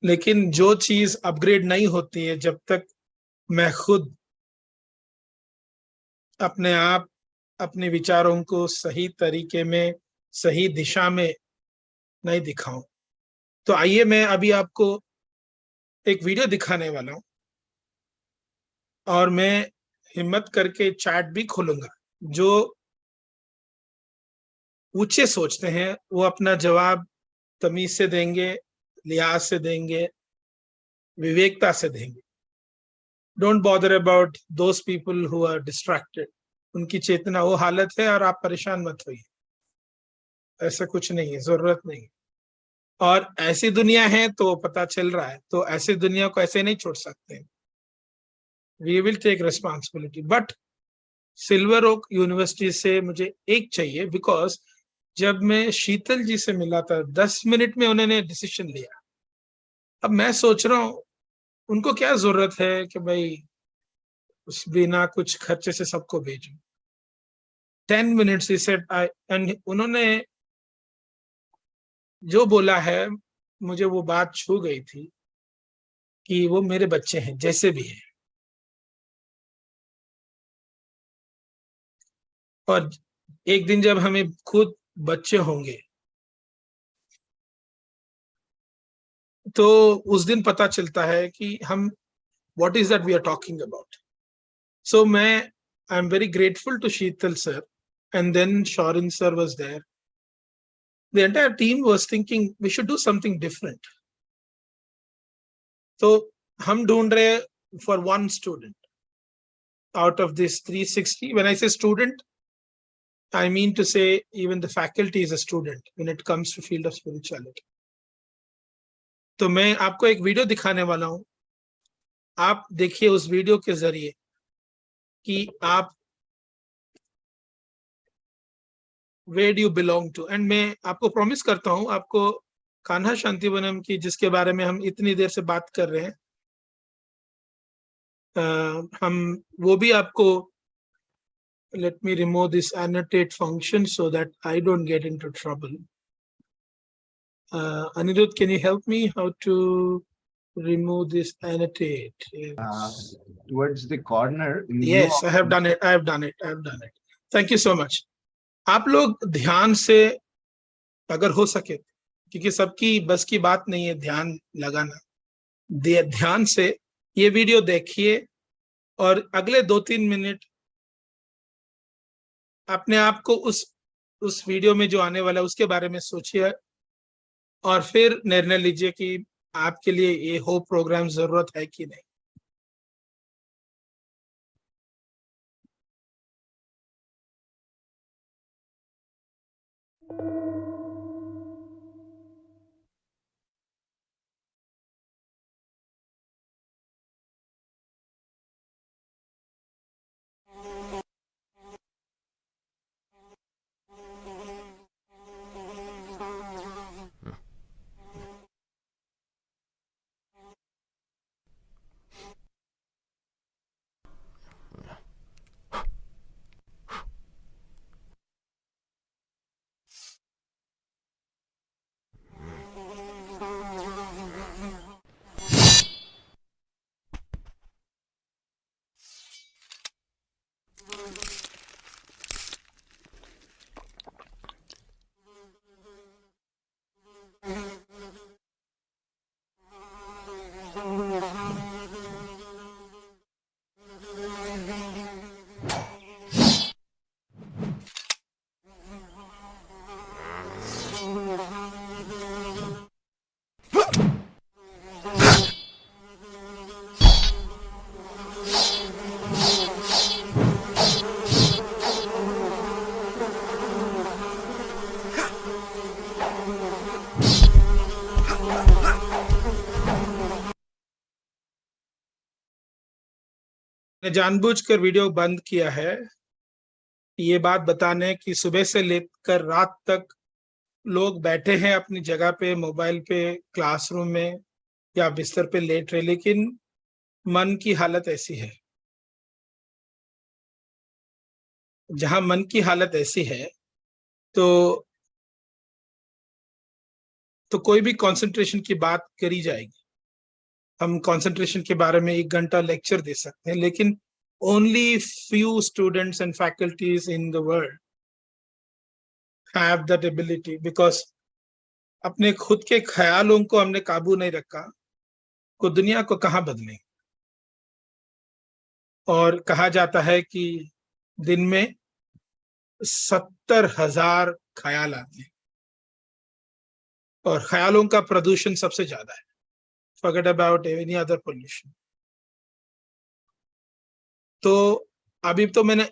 लेकिन जो चीज अपग्रेड नहीं होती है जब तक मैं खुद अपने आप अपने विचारों को सही तरीके में, सही दिशा में नहीं दिखाऊं। तो आइए मैं अभी आपको एक वीडियो दिखाने वाला हूं, और मैं हिम्मत करके चैट भी खोलूंगा। जो ऊंचे सोचते हैं वो अपना जवाब तमीज से देंगे, लिहाज से देंगे, विवेकता से देंगे। Don't bother about those people who are distracted. उनकी चेतना वो हालत है और आप परेशान मत होइए, ऐसा कुछ नहीं है, जरूरत नहीं। और ऐसी दुनिया है तो पता चल रहा है, तो ऐसी दुनिया को ऐसे नहीं छोड़ सकते। We will take responsibility. But Silver Oak University से मुझे एक चाहिए, बिकॉज जब मैं शीतल जी से मिला था 10 मिनट में उन्होंने डिसीजन लिया। अब मैं सोच रहा हूँ उनको क्या जरूरत है कि भाई उस बिना कुछ खर्चे से सबको भेजूं। 10 minutes he said I, and उन्होंने जो बोला है मुझे वो बात छू गई थी कि वो मेरे बच्चे हैं जैसे भी हैं। और एक दिन जब हमें खुद बच्चे होंगे तो उस दिन पता चलता है कि हम what is that we are talking about. So I'm very grateful to Sheetal sir, and then Shorin sir was there. The entire team was thinking we should do something different. So हम ढूंढ रहे for one student out of this 360. When I say student, I mean to say even the faculty is a student when it comes to field of spirituality. तो मैं आपको एक video दिखाने वाला हूं, आप देखिए उस वीडियो के जरिए कि आप where do you belong to. And मैं आपको प्रॉमिस करता हूं, आपको कान्हा शांतिवनम की, जिसके बारे में हम इतनी देर से बात कर रहे हैं, हम वो भी आपको, let me remove this annotate function so that I don't get into trouble. Anirudh, can you help me how to remove this annotate? Yes. Towards the corner. Yes, I have done it. I have done it. I have done it. Thank you so much. आप लोग ध्यान से, अगर हो सके, क्योंकि सबकी बस की बात नहीं है ध्यान लगाना, ध्यान से ये वीडियो देखिए और अगले 2-3 मिनट अपने आप को उस वीडियो में जो आने वाला है उसके बारे में सोचिए, और फिर निर्णय लीजिए कि आपके लिए ये होप प्रोग्राम जरूरत है कि नहीं। जानबूझकर वीडियो बंद किया है ये बात बताने कि सुबह से लेकर रात तक लोग बैठे हैं अपनी जगह पे, मोबाइल पे, क्लासरूम में या बिस्तर पे लेट रहे, लेकिन मन की हालत ऐसी है। जहां मन की हालत ऐसी है तो कोई भी कंसंट्रेशन की बात करी जाएगी। हम कंसंट्रेशन के बारे में 1 घंटा लेक्चर दे सकते हैं, लेकिन only few students and faculties in the world have that ability, because अपने खुद के ख्यालों को हमने काबू नहीं रखा को दुनिया को कहाँ बदलें। और कहा जाता है कि दिन में 70,000 ख्याल आते हैं और ख्यालों का प्रदूषण सबसे ज्यादा है। Forget about any other pollution. तो अभी तो मैंने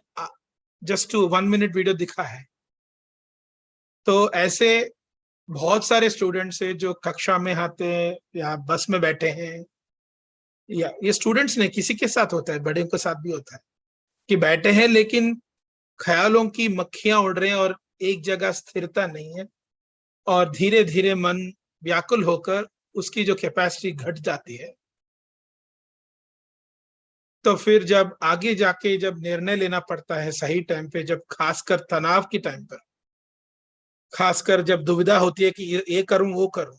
जस्ट 1 मिनट वीडियो दिखा है। तो ऐसे बहुत सारे स्टूडेंट्स हैं जो कक्षा में आते हैं या बस में बैठे हैं, या ये स्टूडेंट्स ने किसी के साथ होता है, बड़े के साथ भी होता है कि बैठे हैं लेकिन ख्यालों की मक्खियां उड़ रहे हैं और एक जगह स्थिरता नहीं है, और धीरे धीरे मन व्याकुल होकर उसकी जो कैपेसिटी घट जाती है। तो फिर जब आगे जाके जब निर्णय लेना पड़ता है सही टाइम पे, जब खासकर तनाव की टाइम पर, खासकर जब दुविधा होती है कि ये करूं वो करूं,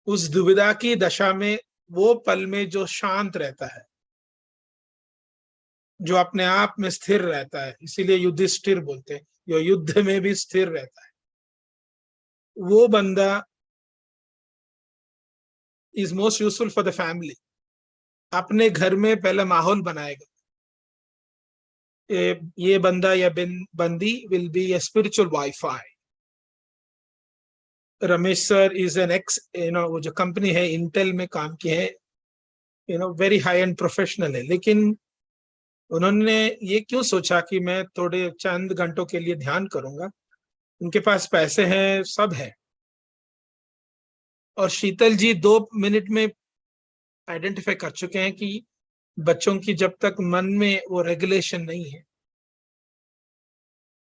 उस दुविधा की दशा में वो पल में जो शांत रहता है, जो अपने आप में स्थिर रहता है, इसीलिए युधिष्ठिर बोलते हैं, जो युद्ध में भी स्थिर रहता है, वो बंदा is most useful for the family. अपने घर में पहले माहौल बनाएगा। ये बंदा या बंदी will be a spiritual wifi. Ramesh sir is an x, वो जो कंपनी है इंटेल में काम किए हैं, वेरी हाई एंड प्रोफेशनल है, लेकिन उन्होंने ये क्यों सोचा कि मैं थोड़े चंद घंटों के लिए ध्यान करूंगा। उनके पास पैसे हैं, सब है, और शीतल जी 2 मिनट में आइडेंटिफाई कर चुके हैं कि बच्चों की जब तक मन में वो रेगुलेशन नहीं है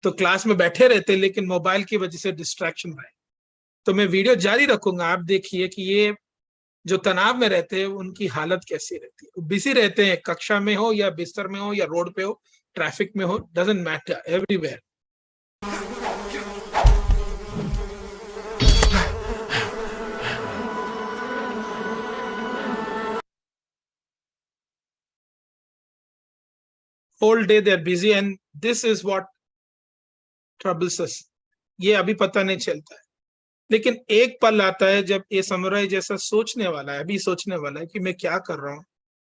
तो क्लास में बैठे रहते, लेकिन मोबाइल की वजह से डिस्ट्रैक्शन रहे। तो मैं वीडियो जारी रखूंगा, आप देखिए कि ये जो तनाव में रहते हैं उनकी हालत कैसी रहती है। बिजी रहते हैं, कक्षा में हो या बिस्तर में हो या रोड पे हो, ट्रैफिक में हो, doesn't matter, everywhere. Whole day they are busy and this is what troubles us. ये अभी पता नहीं चलता है, लेकिन एक पल आता है जब ये समुराई जैसा सोचने वाला है, अभी सोचने वाला है कि मैं क्या कर रहा हूँ,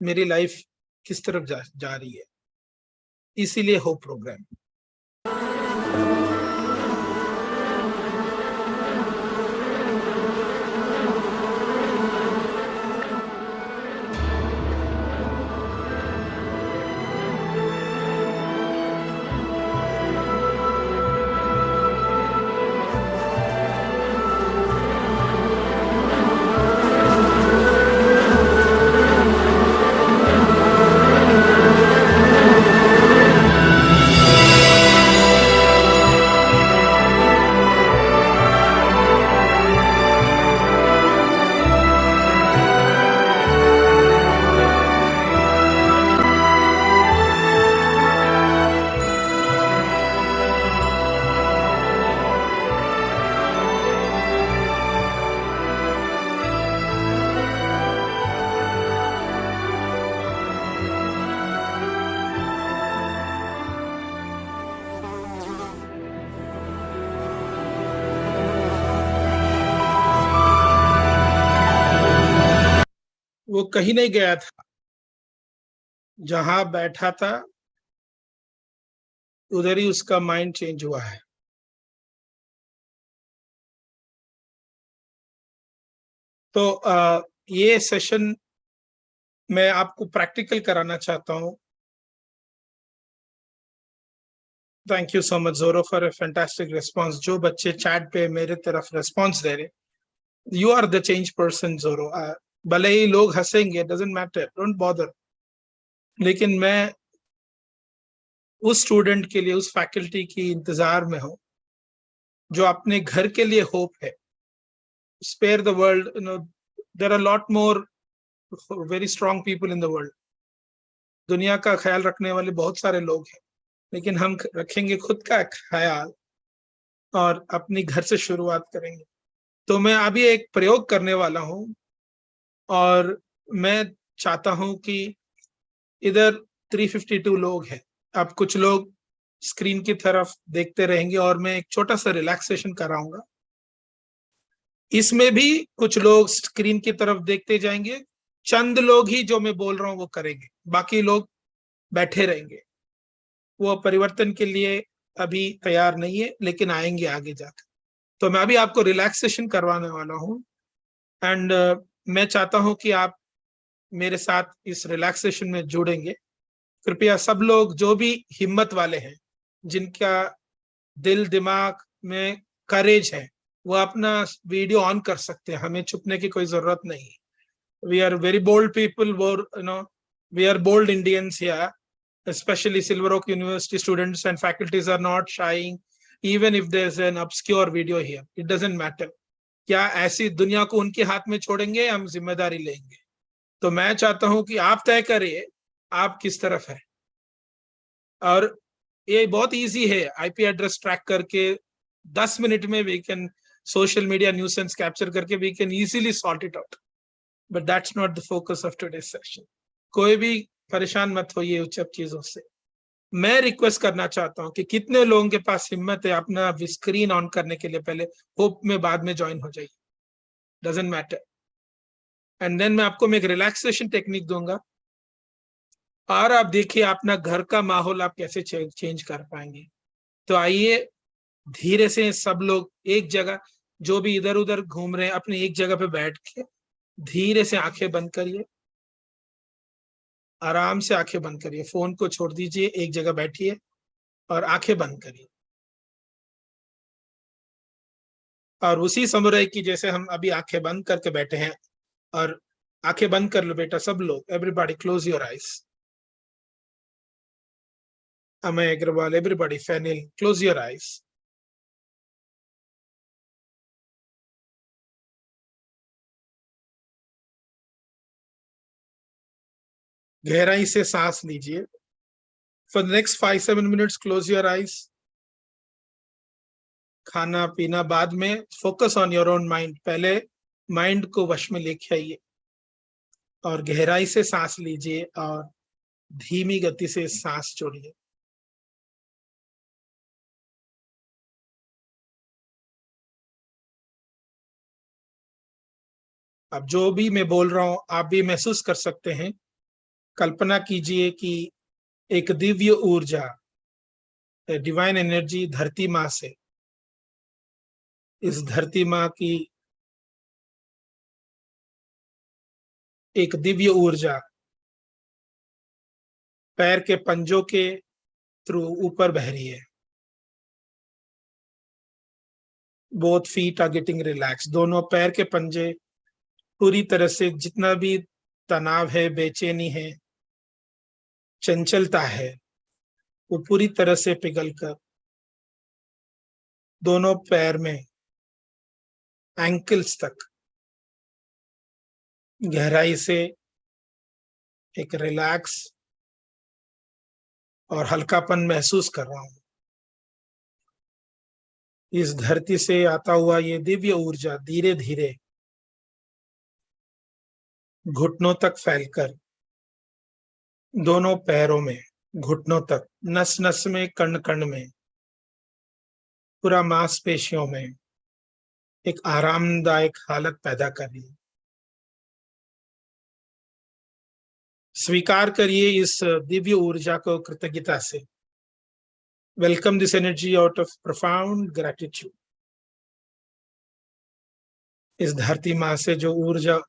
मेरी लाइफ किस तरफ जा रही है। इसीलिए हो प्रोग्राम। वो कहीं नहीं गया था, जहां बैठा था उधर ही उसका माइंड चेंज हुआ है। तो ये सेशन मैं आपको प्रैक्टिकल कराना चाहता हूं। थैंक यू सो मच जोरो फॉर अ फैंटास्टिक रिस्पांस। जो बच्चे चैट पे मेरे तरफ रिस्पांस दे रहे, you are the change person जोरो। भले ही लोग हंसेंगे, डजंट मैटर, डोंट बॉदर। लेकिन मैं उस स्टूडेंट के लिए, उस फैकल्टी की इंतजार में हूं जो अपने घर के लिए होप है. Spare the world, there are lot more very strong people in the world. दुनिया का ख्याल रखने वाले बहुत सारे लोग हैं, लेकिन हम रखेंगे खुद का ख्याल और अपनी घर से शुरुआत करेंगे. तो मैं अभी एक प्रयोग करने वाला हूं और मैं चाहता हूं कि इधर 352 लोग हैं. अब कुछ लोग स्क्रीन की तरफ देखते रहेंगे और मैं एक छोटा सा रिलैक्सेशन कराऊंगा. इसमें भी कुछ लोग स्क्रीन की तरफ देखते जाएंगे. चंद लोग ही जो मैं बोल रहा हूं वो करेंगे, बाकी लोग बैठे रहेंगे. वो परिवर्तन के लिए अभी तैयार नहीं है, लेकिन आएंगे आगे जाकर. तो मैं अभी आपको रिलैक्सेशन करवाने वाला हूं एंड मैं चाहता हूं कि आप मेरे साथ इस रिलैक्सेशन में जुड़ेंगे. कृपया सब लोग जो भी हिम्मत वाले हैं, जिनका दिल दिमाग में करेज है, वो अपना वीडियो ऑन कर सकते हैं. हमें छुपने की कोई जरूरत नहीं. We are very bold people, we are bold Indians here. Especially Silver Oak University students and faculties are not shying, even if there's an obscure video here. It doesn't matter. क्या ऐसी दुनिया को उनके हाथ में छोड़ेंगे, हम जिम्मेदारी लेंगे. तो मैं चाहता हूं कि आप तय करिए आप किस तरफ है. और ये बहुत इजी है. आईपी एड्रेस ट्रैक करके 10 मिनट में we can social media nuisance capture करके we can easily sort it out. But that's not the focus of today session. कोई भी परेशान मत होइए उन सब चीजों से. मैं रिक्वेस्ट करना चाहता हूं कि कितने लोगों के पास हिम्मत है अपना स्क्रीन ऑन करने के लिए. पहले होप में बाद में ज्वाइन हो जाइए, डजंट मैटर. एंड देन मैं आपको एक रिलैक्सेशन टेक्निक दूंगा और आप देखिए अपना घर का माहौल आप कैसे चेंज कर पाएंगे. तो आइए धीरे से सब लोग एक जगह, जो भी इधर उधर घूम रहे हैं, अपनी एक जगह पे बैठ के धीरे से आंखें बंद करिए. आराम से आंखें बंद करिए. फोन को छोड़ दीजिए, एक जगह बैठिए और आंखें बंद करिए. और उसी समुराई की जैसे हम अभी आंखें बंद करके बैठे हैं, और आंखें बंद कर लो बेटा सब लोग. Everybody close your eyes. Amay Agarwal, everybody, Fenil, close your eyes. गहराई से सांस लीजिए. For the next 5-7 minutes close your eyes. खाना पीना बाद में. Focus on your own mind. पहले माइंड को वश में लेके आइए और गहराई से सांस लीजिए और धीमी गति से सांस छोड़िए. अब जो भी मैं बोल रहा हूं आप भी महसूस कर सकते हैं. कल्पना कीजिए कि एक दिव्य ऊर्जा, डिवाइन एनर्जी धरती माँ से, इस धरती माँ की एक दिव्य ऊर्जा पैर के पंजों के थ्रू ऊपर बह रही है. Both feet are getting relax. दोनों पैर के पंजे पूरी तरह से, जितना भी तनाव है, बेचैनी है, चंचलता है, वो पूरी तरह से पिघलकर दोनों पैर में एंकल्स तक गहराई से एक रिलैक्स और हल्कापन महसूस कर रहा हूं. इस धरती से आता हुआ ये दिव्य ऊर्जा धीरे धीरे घुटनों तक फैलकर दोनों पैरों में, घुटनों तक, नस नस में, कण कण में, पूरा मांसपेशियों में एक आरामदायक हालत पैदा कर रही है. स्वीकार करिए इस दिव्य ऊर्जा को कृतज्ञता से. Welcome this energy out of profound gratitude. इस धरती माँ से जो ऊर्जा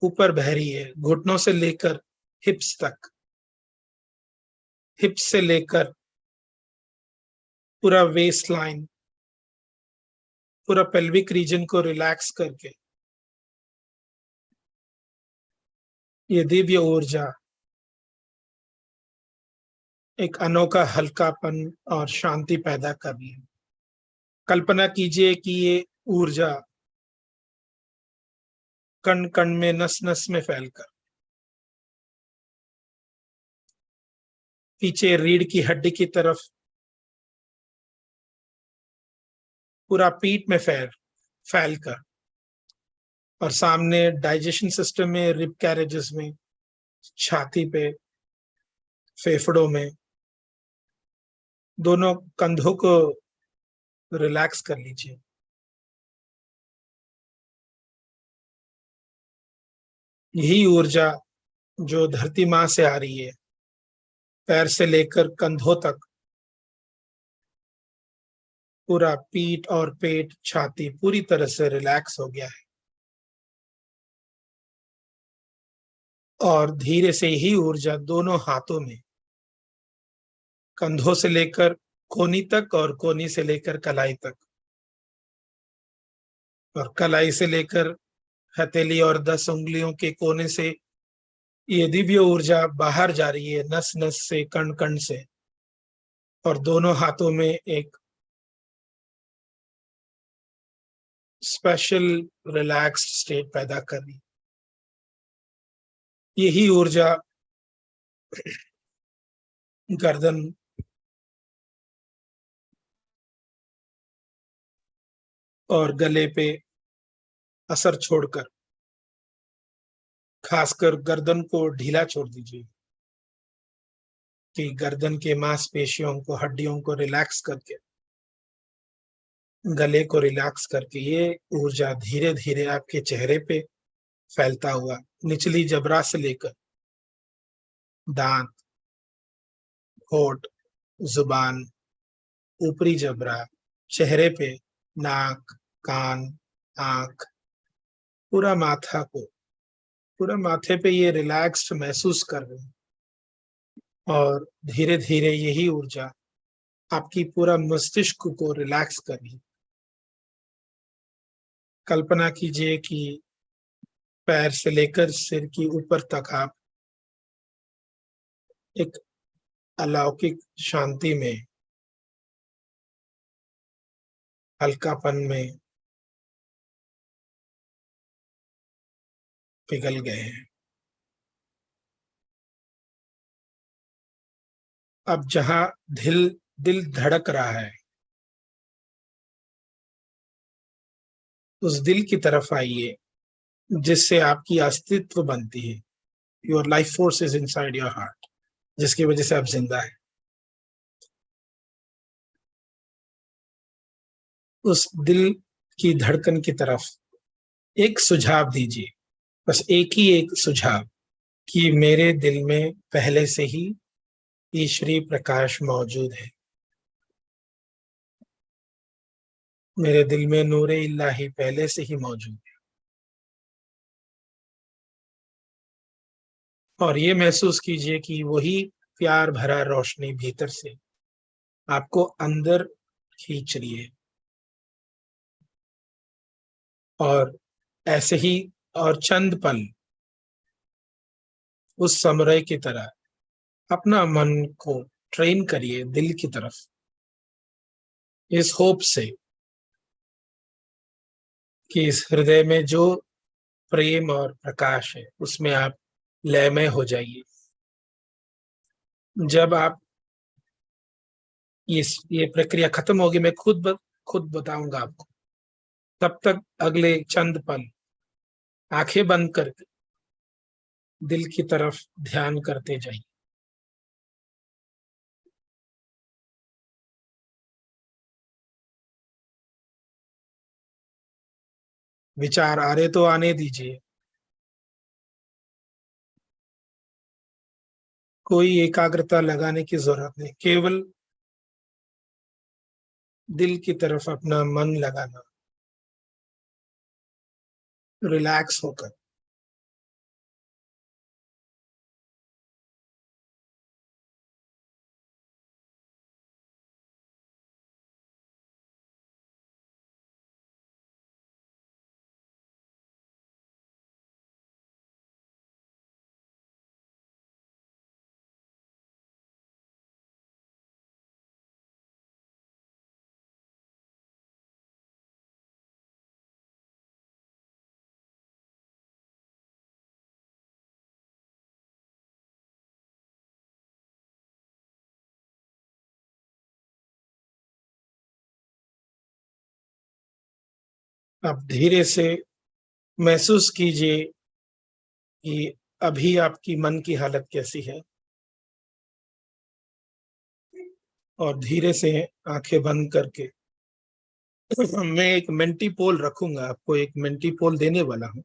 ऊपर बह रही है, घुटनों से लेकर हिप्स तक, हिप्स से लेकर पूरा वेस्ट लाइन, पूरा पेल्विक रीजन को रिलैक्स करके ये दिव्य ऊर्जा एक अनोखा हल्कापन और शांति पैदा कर रही है। कल्पना कीजिए कि ये ऊर्जा कण कण में, नस नस में फैलकर पीछे रीढ़ की हड्डी की तरफ पूरा पीठ में फैलकर और सामने डाइजेशन सिस्टम में, रिब कैरेजेस में, छाती पे, फेफड़ों में, दोनों कंधों को रिलैक्स कर लीजिए। यही ऊर्जा जो धरती माँ से आ रही है, पैर से लेकर कंधों तक, पूरा पीठ और पेट, छाती पूरी तरह से रिलैक्स हो गया है। और धीरे से यही ऊर्जा दोनों हाथों में, कंधों से लेकर कोहनी तक और कोहनी से लेकर कलाई तक और कलाई से लेकर हथेली और 10 उंगलियों के कोने से ये दिव्य ऊर्जा बाहर जा रही है, नस नस से, कण कण से, और दोनों हाथों में एक स्पेशल रिलैक्स्ड स्टेट पैदा कर रही। यही ऊर्जा गर्दन, और गले पे असर छोड़कर, खासकर गर्दन को ढीला छोड़ दीजिए कि गर्दन के मांसपेशियों को, हड्डियों को रिलैक्स करके, गले को रिलैक्स करके ये ऊर्जा धीरे धीरे आपके चेहरे पे फैलता हुआ निचली जबड़ा से लेकर दांत, होठ, जुबान, ऊपरी जबड़ा, चेहरे पे, नाक, कान, आंख, पूरा माथा को, पूरा माथे पे ये रिलैक्स्ड महसूस कर रहे हैं। और धीरे धीरे यही ऊर्जा आपकी पूरा मस्तिष्क को रिलैक्स कर रही है। कल्पना कीजिए कि पैर से लेकर सिर की ऊपर तक आप एक अलौकिक शांति में, हल्कापन में पिघल गए हैं। अब जहां दिल धड़क रहा है, उस दिल की तरफ आइए जिससे आपकी अस्तित्व बनती है। Your life force is inside your heart, जिसकी वजह से आप जिंदा है। उस दिल की धड़कन की तरफ एक सुझाव दीजिए, बस एक सुझाव, कि मेरे दिल में पहले से ही ईश्वरीय प्रकाश मौजूद है। मेरे दिल में नूरे इल्लाही पहले से ही मौजूद है। और ये महसूस कीजिए कि वही प्यार भरा रोशनी भीतर से आपको अंदर खींच रही है। और ऐसे ही और चंद पल उस समुराई की तरह अपना मन को ट्रेन करिए दिल की तरफ, इस होप से कि इस हृदय में जो प्रेम और प्रकाश है उसमें आप लयमय हो जाइए। जब आप ये प्रक्रिया खत्म होगी, मैं खुद बताऊंगा आपको। तब तक अगले चंद पल आंखें बंद करके दिल की तरफ ध्यान करते जाइए। विचार आ रहे तो आने दीजिए, कोई एकाग्रता लगाने की जरूरत नहीं, केवल दिल की तरफ अपना मन लगाना, रिलैक्स होकर। आप धीरे से महसूस कीजिए कि अभी आपकी मन की हालत कैसी है, और धीरे से आंखें बंद करके मैं एक मेंटी पोल रखूंगा, आपको एक मेंटी पोल देने वाला हूं,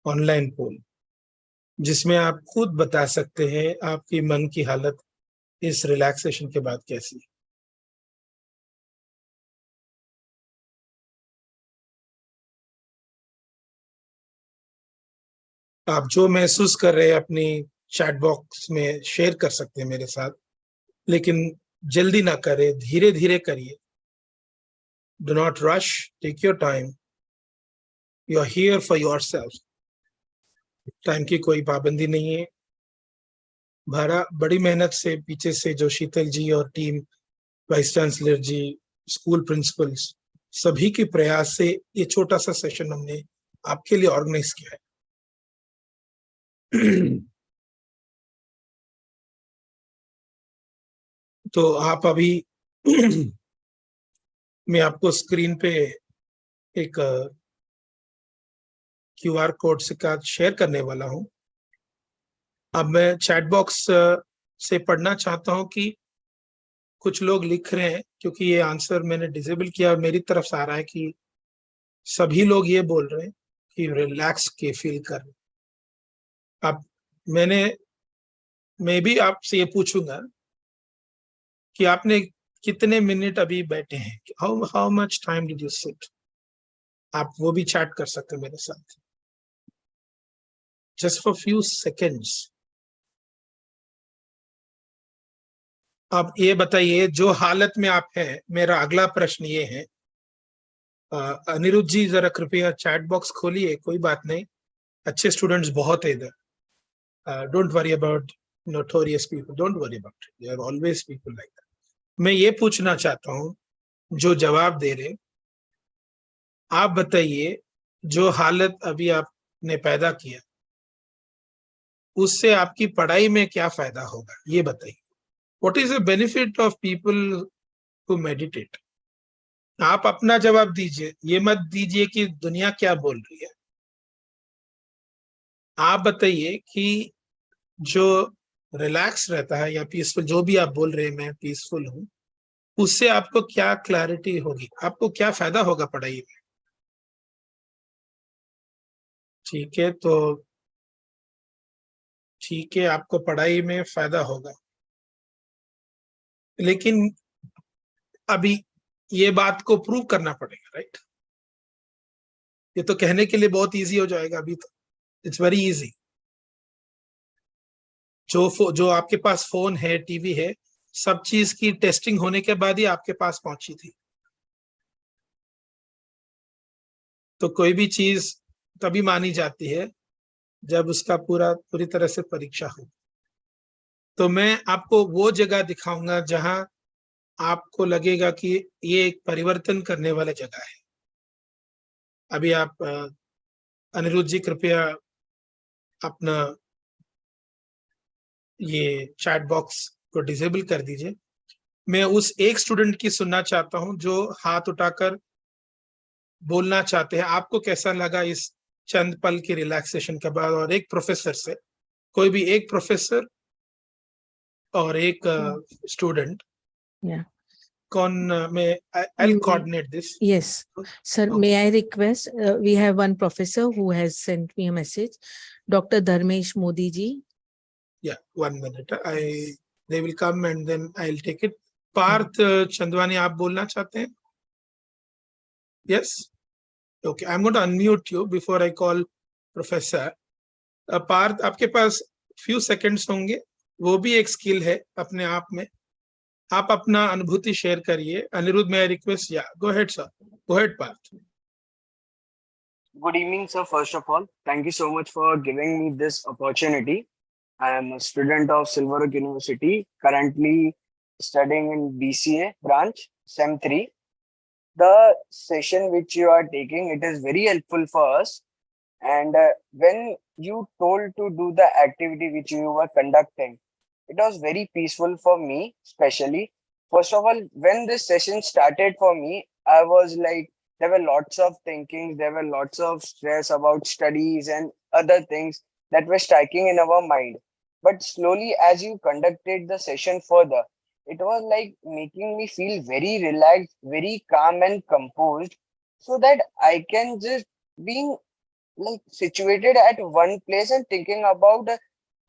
ऑनलाइन पोल, जिसमें आप खुद बता सकते हैं आपकी मन की हालत इस रिलैक्सेशन के बाद कैसी है। आप जो महसूस कर रहे हैं अपनी चैट बॉक्स में शेयर कर सकते हैं मेरे साथ, लेकिन जल्दी ना करें, धीरे धीरे करिए। Do not rush, take your time, you are here for yourself. Time की कोई पाबंदी नहीं है। बड़ी मेहनत से पीछे से जो शीतल जी और टीम, वाइस चांसलर जी, स्कूल प्रिंसिपल्स, सभी के प्रयास से ये छोटा सा सेशन हमने आपके लिए ऑर्गेनाइज किया है। तो आप अभी मैं आपको स्क्रीन पे एक QR कोड से का शेयर करने वाला हूं। अब मैं चैट बॉक्स से पढ़ना चाहता हूं कि कुछ लोग लिख रहे हैं, क्योंकि ये आंसर मैंने डिसेबल किया, मेरी तरफ से आ रहा है कि सभी लोग ये बोल रहे हैं कि रिलैक्स के फील कर। अब मैं भी आपसे ये पूछूंगा कि आपने कितने मिनट अभी बैठे हैं, how much time did you sit. आप वो भी चैट कर सकते हैं मेरे साथ, जस्ट फॉर फ्यू सेकेंड्स। अब ये बताइए, जो हालत में आप हैं, मेरा अगला प्रश्न ये है, अनिरुद्ध जी जरा कृपया चैट बॉक्स खोलिए। कोई बात नहीं, अच्छे स्टूडेंट्स बहुत है इधर। Don't worry about notorious people, don't worry about it, there are always people like that. मैं ये पूछना चाहता हूँ, जो जवाब दे रहे, आप बताइए, जो हालत अभी आपने पैदा किया, उससे आपकी पढ़ाई में क्या फायदा होगा, ये बताइए। What is the benefit of people who meditate? आप अपना जवाब दीजिए, ये मत दीजिए कि दुनिया क्या बोल रही है। आप बताइए कि जो रिलैक्स रहता है या पीसफुल, जो भी आप बोल रहे हैं मैं पीसफुल हूं, उससे आपको क्या क्लैरिटी होगी, आपको क्या फायदा होगा पढ़ाई में? ठीक है, तो ठीक है, आपको पढ़ाई में फायदा होगा, लेकिन अभी ये बात को प्रूव करना पड़ेगा, राइट? ये तो कहने के लिए बहुत इजी हो जाएगा, अभी तो इट्स वेरी इजी। जो आपके पास फोन है, टीवी है, सब चीज की टेस्टिंग होने के बाद ही आपके पास पहुंची थी। तो कोई भी चीज तभी मानी जाती है जब उसका पूरी तरह से परीक्षा हो। तो मैं आपको वो जगह दिखाऊंगा जहां आपको लगेगा कि ये एक परिवर्तन करने वाला जगह है। अभी आप अनिरुद्ध जी कृपया अपना ये चैट बॉक्स को डिसेबल कर दीजिए। मैं उस एक स्टूडेंट की सुनना चाहता हूं जो हाथ उठाकर बोलना चाहते हैं, आपको कैसा लगा इस चंद पल की रिलैक्सेशन के बाद। और एक प्रोफेसर से, कोई भी एक प्रोफेसर और एक स्टूडेंट, Yeah. कौन मैं I'll coordinate this. Yes, sir, may I request, we have one professor who has sent me a message, Dr. Dharmesh Modi ji. Yeah, 1 minute. They will come and then I'll take it. Partha Chandwani, आप बोलना चाहते हैं? Yes? Okay, I'm going to unmute you before I call Professor. Partha, आपके पास few seconds होंगे, वो भी एक skill है अपने आप में। आप अपना अनुभूति शेयर करिए। Anirudh, may I request? Yeah, go ahead, sir. Go ahead, Parth. Good evening, sir. First of all, thank you so much for giving me this opportunity. I am a student of Silver Oak University, currently studying in BCA branch, SEM 3. The session which you are taking, it is very helpful for us. And when you told to do the activity which you were conducting, it was very peaceful for me, especially. First of all, when this session started for me, I was like there were lots of thinking, there were lots of stress about studies and other things that were striking in our mind. But slowly, as you conducted the session further, it was like making me feel very relaxed, very calm and composed, so that I can just being like situated at one place and thinking about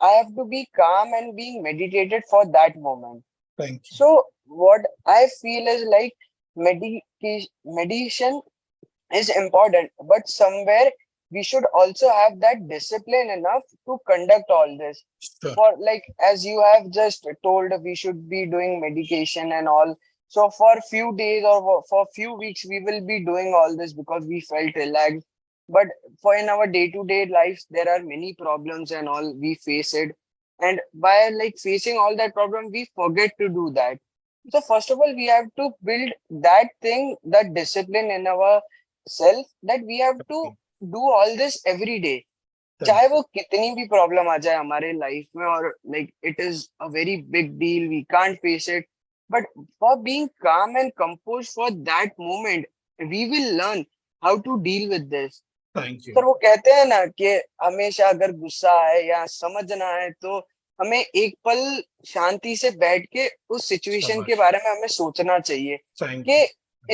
I have to be calm and being meditated for that moment. Thank you. So what I feel is like meditation is important, but somewhere we should also have that discipline enough to conduct all this. Sure. For like as you have just told, we should be doing medication and all. So for few days or for few weeks, we will be doing all this because we felt relaxed. But for in our day-to-day lives, there are many problems and all we face it. And by like facing all that problem, we forget to do that. So first of all, we have to build that thing, that discipline in our self, that we have to do all this every day. चाहे वो कितनी भी problem आ जाए हमारे life में और like it is a very big deal, we can't face it, but for being calm and composed for that moment, we will learn how to deal with this. Thank you. Sir वो कहते हैं ना कि हमेशा अगर गुस्सा है या समझना है तो हमें एक पल शांति से बैठ के उस सिचुएशन के बारे में हमें सोचना चाहिए कि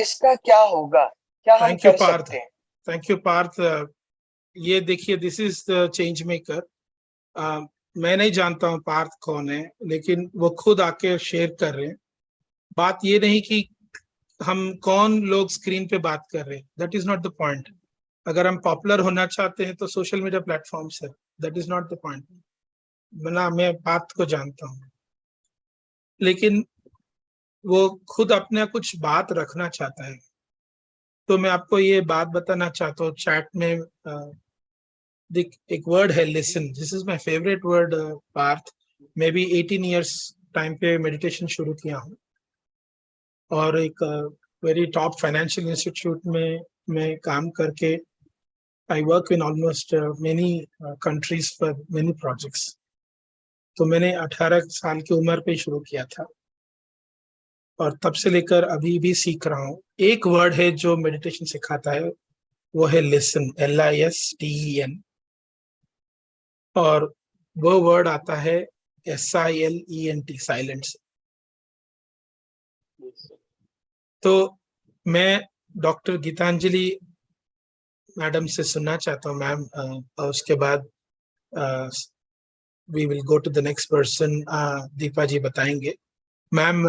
इसका क्या होगा, क्या हम कर सकते हैं. Thank you Parth. ये देखिए, this is the change maker. मैं नहीं जानता हूँ पार्थ कौन है, लेकिन वो खुद आके शेयर कर रहे हैं. बात ये नहीं कि हम कौन लोग स्क्रीन पे बात कर रहे हैं, that is not the point. अगर हम पॉपुलर होना चाहते हैं तो सोशल मीडिया प्लेटफॉर्म्स है, that is not the point. मैं पार्थ को जानता हूँ, लेकिन वो खुद अपने कुछ बात रखना चाहता है. तो मैं आपको ये बात बताना चाहता हूँ. चैट में एक वर्ड है listen. This is my favourite word Parth. मैं भी 18 इयर्स टाइम पे मेडिटेशन शुरू किया हूँ और एक वेरी टॉप फाइनेंशियल इंस्टीट्यूट में मैं काम करके I work in almost many countries for many projects. तो मैंने 18 साल की उम्र पे शुरू किया था और तब से लेकर अभी भी सीख रहा हूँ. एक वर्ड है जो मेडिटेशन सिखाता है, वो है लिसन, LISTEN. और वो वर्ड आता है SILENT, साइलेंस. तो मैं डॉक्टर गीतांजलि मैडम से सुनना चाहता हूँ मैम, और उसके बाद we will go to the next person. Deepa ji बताएंगे. Ma'am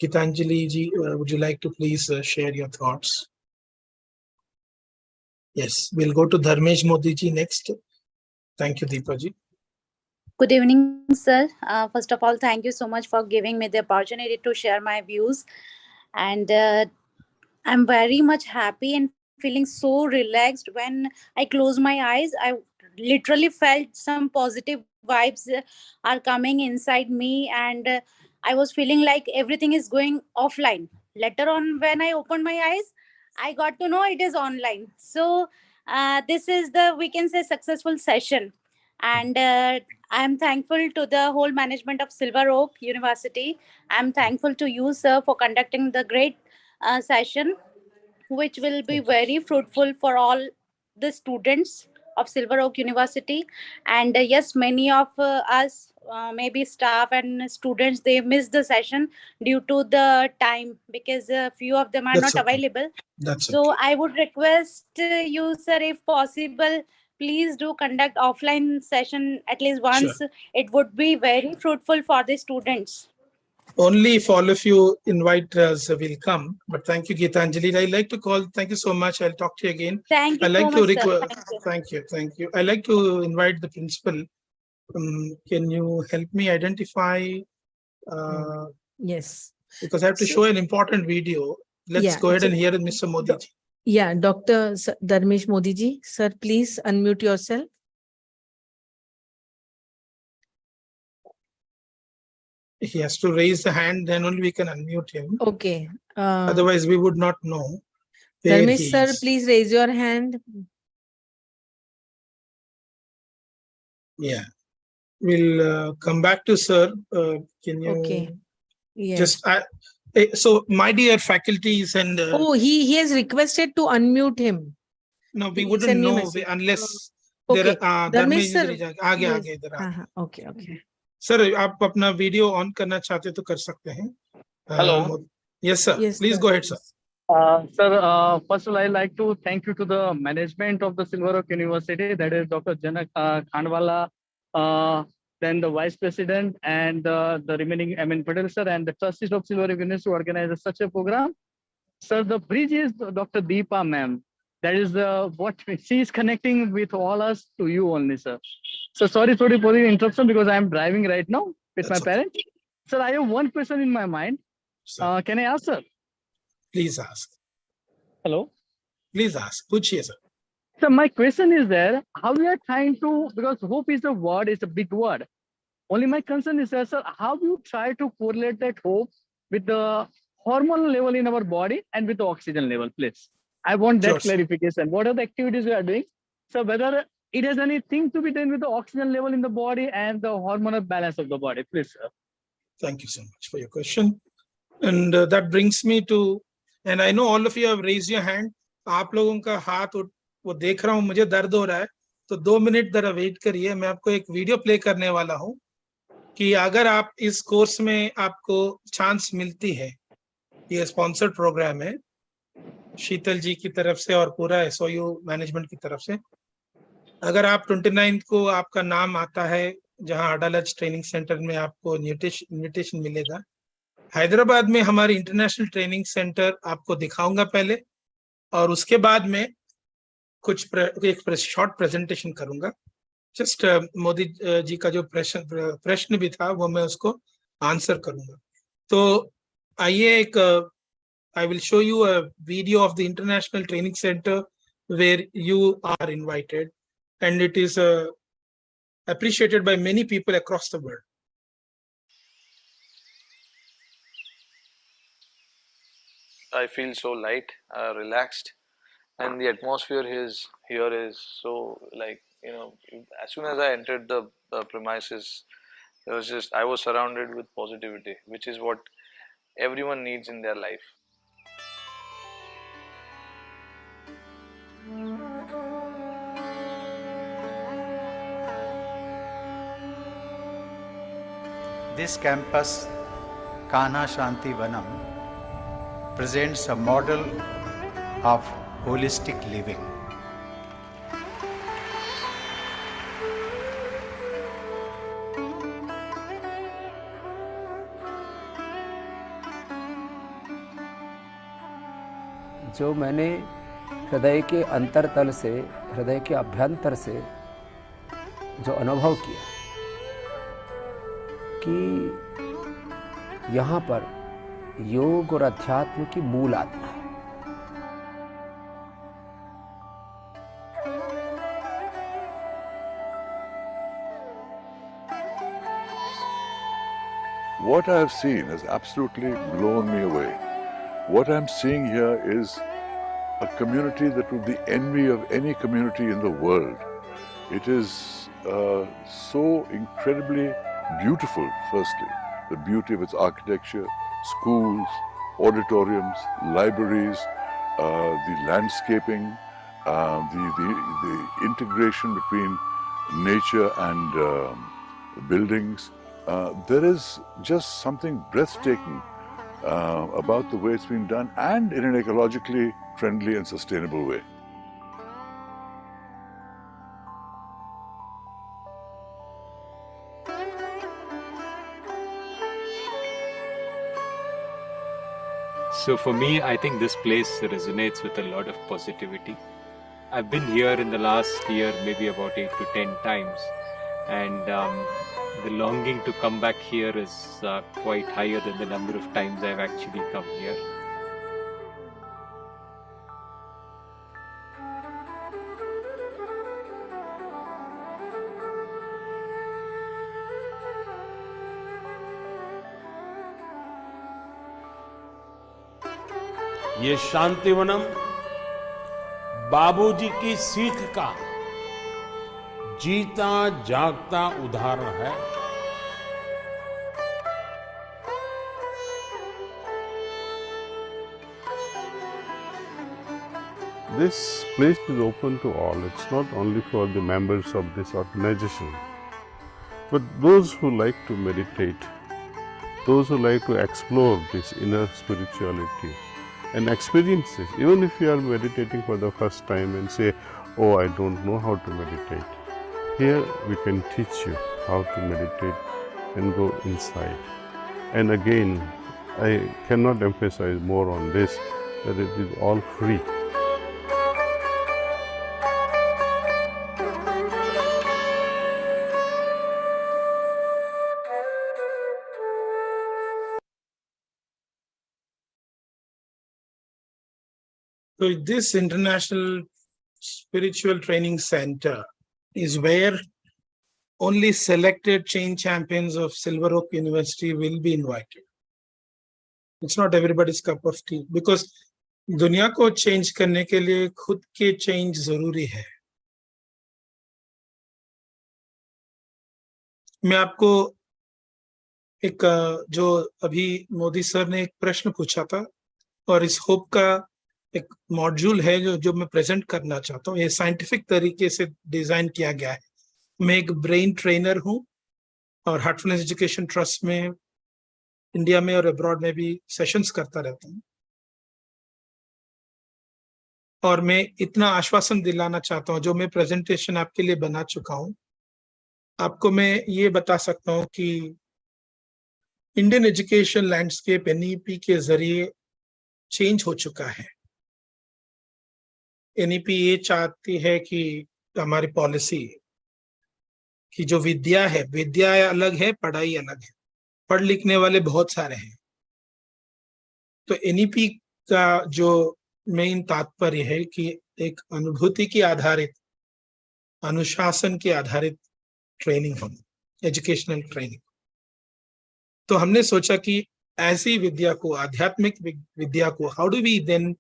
Geetanjali ji, would you like to please share your thoughts? Yes, we'll go to Dharmesh Modi ji next. Thank you, Deepa ji. Good evening, sir. First of all, thank you so much for giving me the opportunity to share my views. And I'm very much happy and feeling so relaxed when I close my eyes. I literally felt some positive vibes are coming inside me, and I was feeling like everything is going offline. Later on, when I opened my eyes, I got to know it is online. So this is the, we can say, successful session. And I'm thankful to the whole management of Silver Oak University. I'm thankful to you, sir, for conducting the great session, which will be very fruitful for all the students of Silver Oak University. And yes, many of us, maybe staff and students, they miss the session due to the time, because a few of them are not available. So I would request you, sir, if possible, please do conduct offline session at least once. Sure. It would be very fruitful for the students. Only if all of you invite us, will come. But thank you, Geetanjali. I like to call. Thank you so much. I'll talk to you again. Thank you. I like so to much, sir. Thank you. I like to invite the principal. Can you help me identify? Yes. Because I have to show an important video. Let's go ahead and hear Mr. Modi. Yeah, Dr. Dharmesh Modi ji, sir, please unmute yourself. He has to raise the hand, then only we can unmute him. Okay. Otherwise, we would not know. Dharmesh sir, please raise your hand. Yeah. We'll come back to sir. Can you okay. Yes. just So, my dear faculties and Oh, he has requested to unmute him. no, we He'll wouldn't send you know message. unless Okay. there are Dharmesh sir, आगे yes. आगे इधर हाँ, okay, okay. Sir आप अपना video on करना चाहते तो कर सकते हैं. Hello. Yes sir. Yes, Please sir. go ahead sir. Sir, first of all, I'd like to thank you to the management of the Silver Oak University, that is Dr. Janak Khandwala, then the Vice President and the remaining, Patel sir, and the trustees of Silver Oak University to organize such a program. Sir, the bridge is Dr. Deepa ma'am. That is what she is connecting with all us to you only, sir. So sorry for the interruption because I am driving right now with my parents. Sir, I have one question in my mind. Can I ask, sir? Please ask. Hello. Please ask. पूछिए sir. So my question is there, how we are trying to, because hope is a word, it's a big word. Only my concern is, sir, how you try to correlate that hope with the hormonal level in our body and with the oxygen level, please. I want that clarification. What are the activities we are doing? So whether it has anything to be done with the oxygen level in the body and the hormonal balance of the body, please, sir. Thank you so much for your question. And that brings me to, and I know all of you have raised your hand. आप लोगों का हाथ वो देख रहा हूँ, मुझे दर्द हो रहा है, तो 2 मिनट जरा वेट करिए. मैं आपको एक वीडियो प्ले करने वाला हूँ कि अगर आप इस कोर्स में आपको चांस मिलती है, ये स्पॉन्सर्ड प्रोग्राम है शीतल जी की तरफ से और पूरा SOU मैनेजमेंट की तरफ से. अगर आप 29 को आपका नाम आता है जहां अडालज ट्रेनिंग सेंटर में आपको इन्विटेशन मिलेगा. हैदराबाद में हमारी इंटरनेशनल ट्रेनिंग सेंटर आपको दिखाऊंगा पहले, और उसके बाद में एक शॉर्ट प्रेजेंटेशन करूंगा. जस्ट मोदी जी का जो प्रश्न भी था वो मैं उसको आंसर करूंगा. तो आइए एक I will show you a video of the International Training Center where you are invited, and it is appreciated by many people across the world. I feel so light, relaxed, and the atmosphere here is so, like, as soon as I entered the premises, I was surrounded with positivity, which is what everyone needs in their life. This campus, Kanha Shanti Vanam, presents a model of holistic living. जो मैंने हृदय के अंतरतल से, हृदय के अभ्यंतर से जो अनुभव किया कि यहाँ पर योग और अध्यात्म की मूल आत्मा है. What I have seen has absolutely blown me away. What I'm seeing here is a community that would be envy of any community in the world. It is so incredibly beautiful, firstly, the beauty of its architecture, schools, auditoriums, libraries, the landscaping, the integration between nature and buildings. There is just something breathtaking about the way it's been done, and in an ecologically friendly and sustainable way. So for me, I think this place resonates with a lot of positivity. I've been here in the last year maybe about 8 to 10 times, and the longing to come back here is quite higher than the number of times I've actually come here. ये शांतिवनम बाबूजी की सीख का जीता जागता उदाहरण है. This place is open to all. It's not only for the members of this organization, but those who like to meditate, those who like to explore this inner spirituality and experience this. Even if you are meditating for the first time and say, oh, I don't know how to meditate. Here we can teach you how to meditate and go inside. And again, I cannot emphasize more on this, that it is all free. So this International Spiritual Training Center is where only selected change champions of Silver Oak University will be invited. It's not everybody's cup of tea, because दुनिया को change करने के लिए खुद के change जरूरी है. मैं आपको एक जो अभी मोदी सर ने एक प्रश्न पूछा था और इस होप का एक मॉड्यूल है जो मैं प्रेजेंट करना चाहता हूँ. ये साइंटिफिक तरीके से डिजाइन किया गया है. मैं एक ब्रेन ट्रेनर हूँ और हार्टफुलनेस एजुकेशन ट्रस्ट में इंडिया में और अब्रॉड में भी सेशंस करता रहता हूँ. और मैं इतना आश्वासन दिलाना चाहता हूँ, जो मैं प्रेजेंटेशन आपके लिए बना चुका हूँ, आपको मैं ये बता सकता हूँ कि इंडियन एजुकेशन लैंडस्केप एनईपी के जरिए चेंज हो चुका है. एनईपी ये चाहती है कि हमारी पॉलिसी की जो विद्या है, विद्या अलग है, पढ़ाई अलग है. पढ़ लिखने वाले बहुत सारे हैं. तो एनईपी का जो मेन तात्पर्य है कि एक अनुभूति की आधारित, अनुशासन के आधारित ट्रेनिंग हो, एजुकेशनल ट्रेनिंग. तो हमने सोचा कि ऐसी विद्या को, आध्यात्मिक विद्या को, how do we then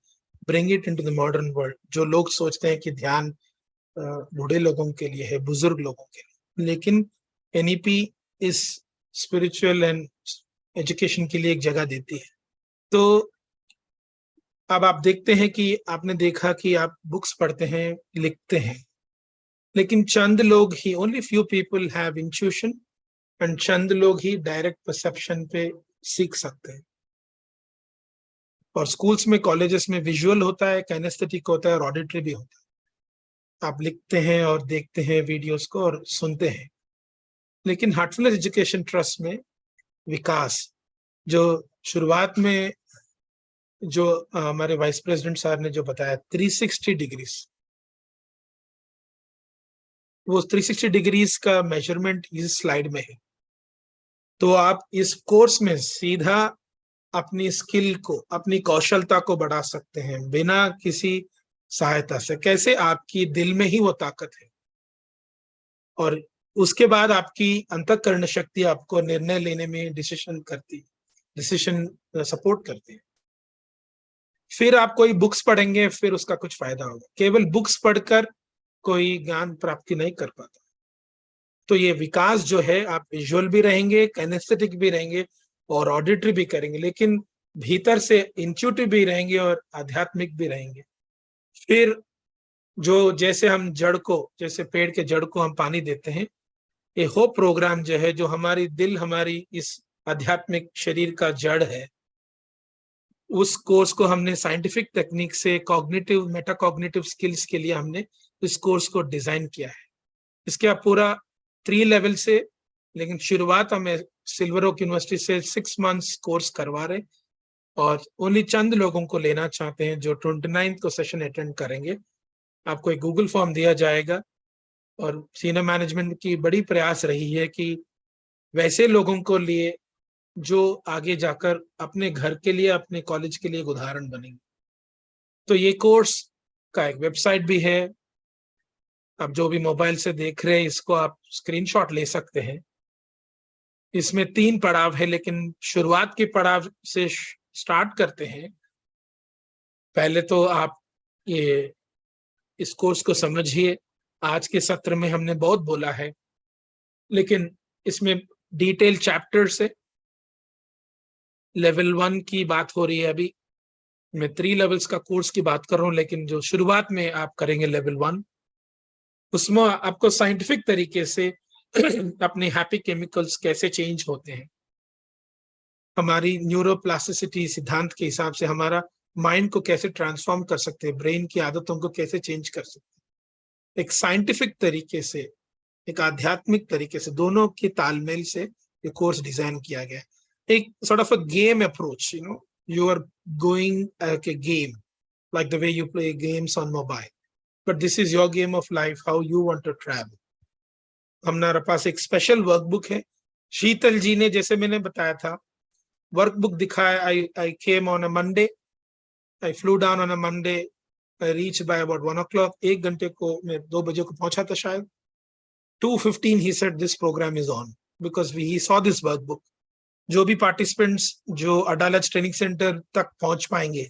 bring it into the modern world. जो लोग सोचते हैं कि ध्यान बूढ़े लोगों के लिए है, बुजुर्ग लोगों के लिए, लेकिन एनईपी इस स्पिरिचुअल एंड एजुकेशन के लिए एक जगह देती है. तो अब आप देखते हैं कि आपने देखा कि आप बुक्स पढ़ते हैं, लिखते हैं, लेकिन चंद लोग ही, only few people have intuition, and चंद लोग ही डायरेक्ट परसेप्शन पे सीख सकते हैं. और स्कूल्स में, कॉलेजेस में विजुअल होता है, काइनेस्थेटिक होता है और ऑडिटरी भी होता है. आप लिखते हैं और देखते हैं वीडियोस को और सुनते हैं. लेकिन हार्टफुलनेस एजुकेशन ट्रस्ट में विकास, जो शुरुआत में जो हमारे वाइस प्रेसिडेंट साहब ने जो बताया 360 डिग्रीज, वो 360 डिग्रीज का मेजरमेंट इस स्लाइड में है. तो आप इस कोर्स में सीधा अपनी स्किल को, अपनी कौशलता को बढ़ा सकते हैं बिना किसी सहायता से. कैसे? आपकी दिल में ही वो ताकत है और उसके बाद आपकी अंतःकरण शक्ति आपको निर्णय लेने में डिसीजन सपोर्ट करती है. फिर आप कोई बुक्स पढ़ेंगे, फिर उसका कुछ फायदा होगा. केवल बुक्स पढ़कर कोई ज्ञान प्राप्ति नहीं कर पाता. तो ये विकास जो है, आप विजुअल भी रहेंगे, काइनेस्थेटिक भी रहेंगे और ऑडिटरी भी करेंगे, लेकिन भीतर से इंट्यूटिव भी रहेंगे और आध्यात्मिक भी रहेंगे. फिर जो जैसे हम जड़ को, जैसे पेड़ के जड़ को हम पानी देते हैं, ये होप प्रोग्राम जो है, जो हमारी दिल, हमारी इस आध्यात्मिक शरीर का जड़ है, उस कोर्स को हमने साइंटिफिक टेक्निक से कॉग्निटिव, मेटाकॉग्निटिव स्किल्स के लिए हमने इस कोर्स को डिजाइन किया है. इसके पूरा 3 लेवल से, लेकिन शुरुआत हमें सिल्वर ओक यूनिवर्सिटी से 6 मंथ्स कोर्स करवा रहे और ओनली चंद लोगों को लेना चाहते हैं जो 29 को सेशन अटेंड करेंगे. आपको एक गूगल फॉर्म दिया जाएगा और सीनियर मैनेजमेंट की बड़ी प्रयास रही है कि वैसे लोगों को लिए जो आगे जाकर अपने घर के लिए, अपने कॉलेज के लिए एक उदाहरण बनेंगे. तो ये कोर्स का एक वेबसाइट भी है. अब जो भी मोबाइल से देख रहे हैं, इसको आप स्क्रीनशॉट ले सकते हैं. इसमें 3 पड़ाव है, लेकिन शुरुआत के पड़ाव से स्टार्ट करते हैं. पहले तो आप ये इस कोर्स को समझिए. आज के सत्र में हमने बहुत बोला है, लेकिन इसमें डिटेल चैप्टर से लेवल 1 की बात हो रही है अभी. मैं 3 लेवल्स का कोर्स की बात कर रहा हूँ, लेकिन जो शुरुआत में आप करेंगे लेवल 1, उसमें आपको साइंटिफिक तरीके से अपने हैप्पी केमिकल्स कैसे चेंज होते हैं, हमारी न्यूरोप्लास्टिसिटी सिद्धांत के हिसाब से हमारा माइंड को कैसे ट्रांसफॉर्म कर सकते हैं, ब्रेन की आदतों को कैसे चेंज कर सकते हैं, एक साइंटिफिक तरीके से, एक आध्यात्मिक तरीके से, दोनों के तालमेल से ये कोर्स डिजाइन किया गया है. एक sort of a game approach, you are going like a game, like the way you play games on mobile, but this is your game of life, how you want to travel. हमारे पास एक special workbook है. शीतल जी ने, जैसे मैंने बताया था, workbook दिखाया. I came on a Monday, I flew down on a Monday, I reached by about 1 o'clock. 1 घंटे को मैं 2 बजे को पहुंचा था शायद. 2:15 he said this program is on because he saw this workbook. जो भी पार्टिसिपेंट्स जो अडालज ट्रेनिंग सेंटर तक पहुंच पाएंगे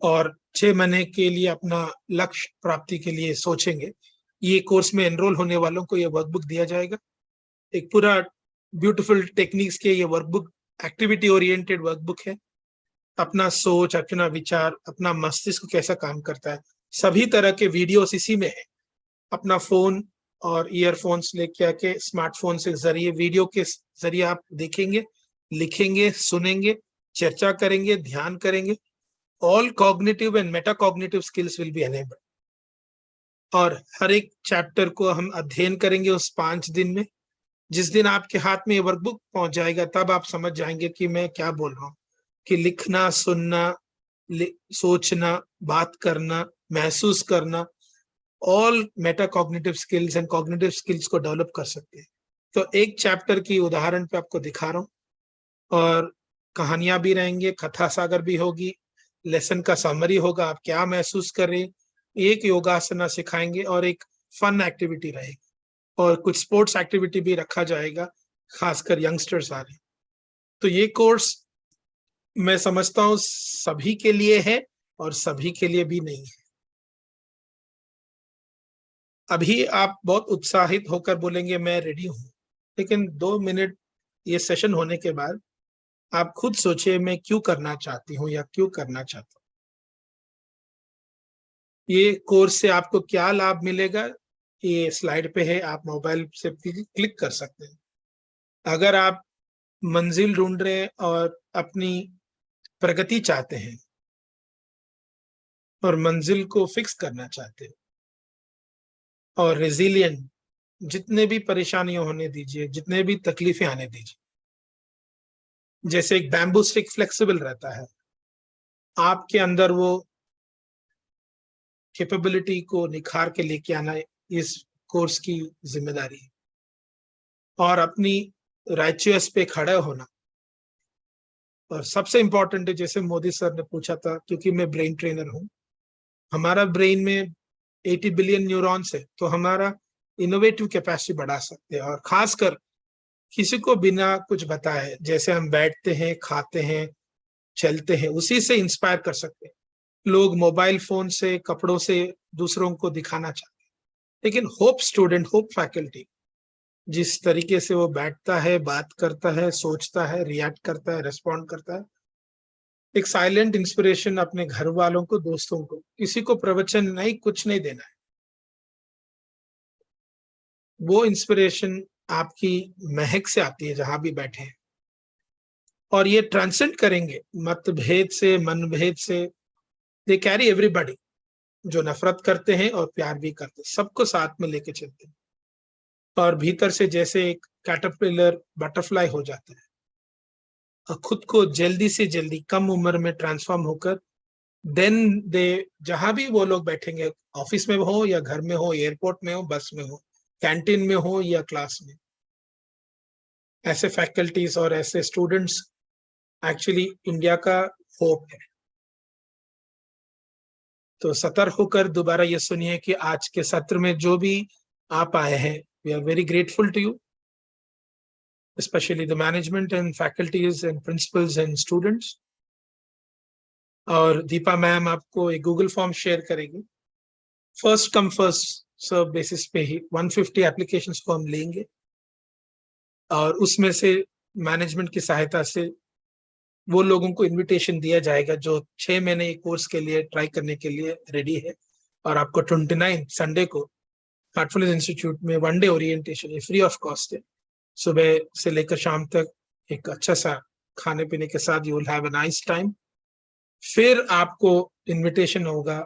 और 6 महीने के लिए अपना लक्ष्य प्राप्ति के लिए सोचेंगे, ये कोर्स में एनरोल होने वालों को ये वर्कबुक दिया जाएगा. एक पूरा ब्यूटीफुल टेक्निक्स के ये वर्कबुक एक्टिविटी ओरिएंटेड वर्कबुक है. अपना सोच, अपना विचार, अपना मस्तिष्क कैसा काम करता है, सभी तरह के वीडियोस इसी में है. अपना फोन और ईयरफोन्स लेके आके स्मार्टफोन से जरिए, वीडियो के जरिए आप देखेंगे, लिखेंगे, सुनेंगे, चर्चा करेंगे, ध्यान करेंगे. All cognitive and metacognitive skills will be enabled. और हर एक चैप्टर को हम अध्ययन करेंगे उस 5 दिन में. जिस दिन आपके हाथ में ये वर्कबुक पहुंच जाएगा, तब आप समझ जाएंगे कि मैं क्या बोल रहा हूँ, कि लिखना, सुनना, सोचना, बात करना, महसूस करना, all metacognitive skills and cognitive skills को डेवलप कर सकते हैं. तो एक चैप्टर की उदाहरण पे आपको दिखा रहा हूँ, और कहानियां भी रहेंगे, कथा सागर भी होगी, लेसन का समरी होगा, आप क्या महसूस कर रहे हैं, एक योगासना सिखाएंगे और एक फन एक्टिविटी रहेगी, और कुछ स्पोर्ट्स एक्टिविटी भी रखा जाएगा, खासकर यंगस्टर्स आ रहे हैं. तो ये कोर्स मैं समझता हूँ सभी के लिए है और सभी के लिए भी नहीं है. अभी आप बहुत उत्साहित होकर बोलेंगे मैं रेडी हूं, लेकिन 2 मिनट ये सेशन होने के बाद आप खुद सोचिए मैं क्यों करना चाहती हूँ या क्यों करना चाहता हूँ. ये कोर्स से आपको क्या लाभ मिलेगा, ये स्लाइड पे है, आप मोबाइल से क्लिक कर सकते हैं. अगर आप मंजिल ढूंढ रहे हैं और अपनी प्रगति चाहते हैं और मंजिल को फिक्स करना चाहते हैं और रेजिलिएंट, जितने भी परेशानियां होने दीजिए, जितने भी तकलीफें आने दीजिए. जैसे एक बैम्बू स्टिक फ्लेक्सिबल रहता है, आपके अंदर वो कैपेबिलिटी को निखार के लेके आना इस कोर्स की जिम्मेदारी है. और अपनी राइचियस पे खड़े होना. और सबसे इंपॉर्टेंट है, जैसे मोदी सर ने पूछा था, क्योंकि मैं ब्रेन ट्रेनर हूं, हमारा ब्रेन में 80 बिलियन न्यूरॉन्स है, तो हमारा इनोवेटिव कैपेसिटी बढ़ा सकते हैं. और खासकर किसी को बिना कुछ बताए, जैसे हम बैठते हैं, खाते हैं, चलते हैं, उसी से इंस्पायर कर सकते हैं. लोग मोबाइल फोन से, कपड़ों से दूसरों को दिखाना चाहते हैं, लेकिन होप स्टूडेंट, होप फैकल्टी, जिस तरीके से वो बैठता है, बात करता है, सोचता है, रिएक्ट करता है, रेस्पॉन्ड करता है, एक साइलेंट इंस्पिरेशन अपने घर वालों को, दोस्तों को, किसी को प्रवचन नहीं, कुछ नहीं देना है. वो इंस्पिरेशन आपकी महक से आती है जहां भी बैठे हैं. और ये ट्रांसेंड करेंगे मतभेद से, मनभेद से. दे कैरी एवरीबॉडी, जो नफरत करते हैं और प्यार भी करते हैं, सबको साथ में लेके चलते हैं. और भीतर से जैसे एक कैटरपिलर बटरफ्लाई हो जाता है और खुद को जल्दी से जल्दी कम उम्र में ट्रांसफॉर्म होकर देन दे, जहां भी वो लोग बैठेंगे, ऑफिस में हो या घर में हो, एयरपोर्ट में हो, बस में हो, कैंटीन में हो या क्लास में, ऐसे फैकल्टीज और ऐसे स्टूडेंट्स एक्चुअली इंडिया का होप है. तो सतर्क होकर दोबारा ये सुनिए कि आज के सत्र में जो भी आप आए हैं, we are very grateful to you, specially the management and faculties and principals and students. और दीपा मैम आपको एक गूगल फॉर्म शेयर करेगी. First come first serve basis पे ही 150 एप्लीकेशंस को हम लेंगे और उसमें से मैनेजमेंट की सहायता से वो लोगों को इनविटेशन दिया जाएगा जो 6 महीने कोर्स के लिए ट्राई करने के लिए रेडी है। और आपको 29 संडे को हार्टफुलनेस इंस्टीट्यूट में 1 day orientation free of cost है। सुबह से लेकर शाम तक एक अच्छा सा खाने पीने के साथ you will have a nice time. फिर आपको इनविटेशन होगा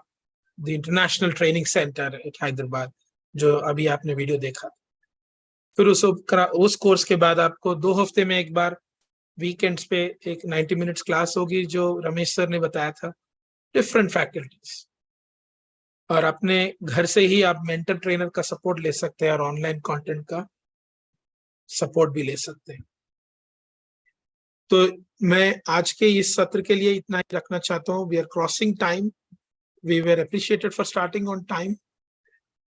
the international training centre at Hyderabad, जो अभी आपने वीडियो देखा। फिर उस कोर्स के बाद आपको 2 हफ्ते में एक बार वीकेंड्स पे एक 90 मिनट्स क्लास होगी, जो रमेश सर ने बताया था, डिफरेंट फैकल्टीज। और अपने घर से ही आप मेंटर ट्रेनर का सपोर्ट ले सकते हैं और ऑनलाइन कंटेंट का सपोर्ट भी ले सकते हैं। तो मैं आज के इस सत्र के लिए इतना ही रखना चाहता हूँ। We are crossing time. We were appreciated for starting on time.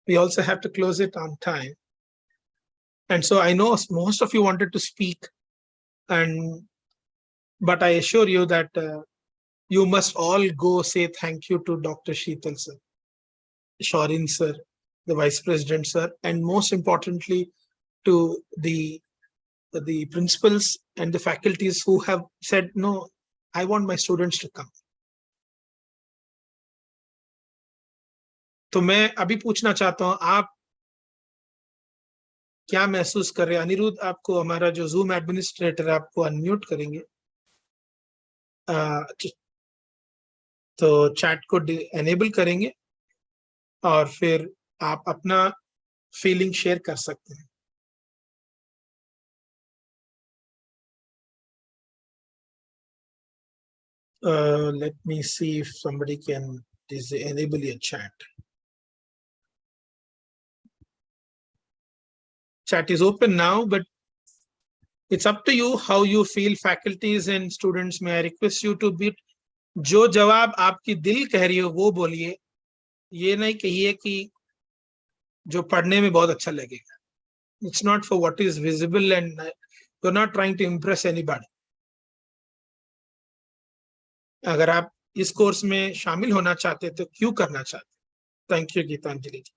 We also have to close it on time. And so I know most of you wanted to speak, but I assure you that you must all go say thank you to Dr. Sheetal sir, Shorin sir, the Vice President sir, and most importantly to the principals and the faculties who have said, no, I want my students to come. तो मैं अभी पूछना चाहता हूं, आप क्या महसूस कर रहे हैं? अनिरुद्ध, आपको हमारा जो जूम एडमिनिस्ट्रेटर है आपको अनम्यूट करेंगे, तो चैट को एनेबल करेंगे और फिर आप अपना फीलिंग शेयर कर सकते हैं। Let me see if somebody can enable your chat. Chat is open now, but it's up to you how you feel. Faculties and students, may I request you to be, जो जवाब आपकी दिल कह रही हो वो बोलिए। ये नहीं कहिए कि जो पढ़ने में बहुत अच्छा लगेगा। It's not for what is visible, and you're not trying to impress anybody. अगर आप इस कोर्स में शामिल होना चाहते तो क्यों करना चाहते? Thank you Geetanjali ji.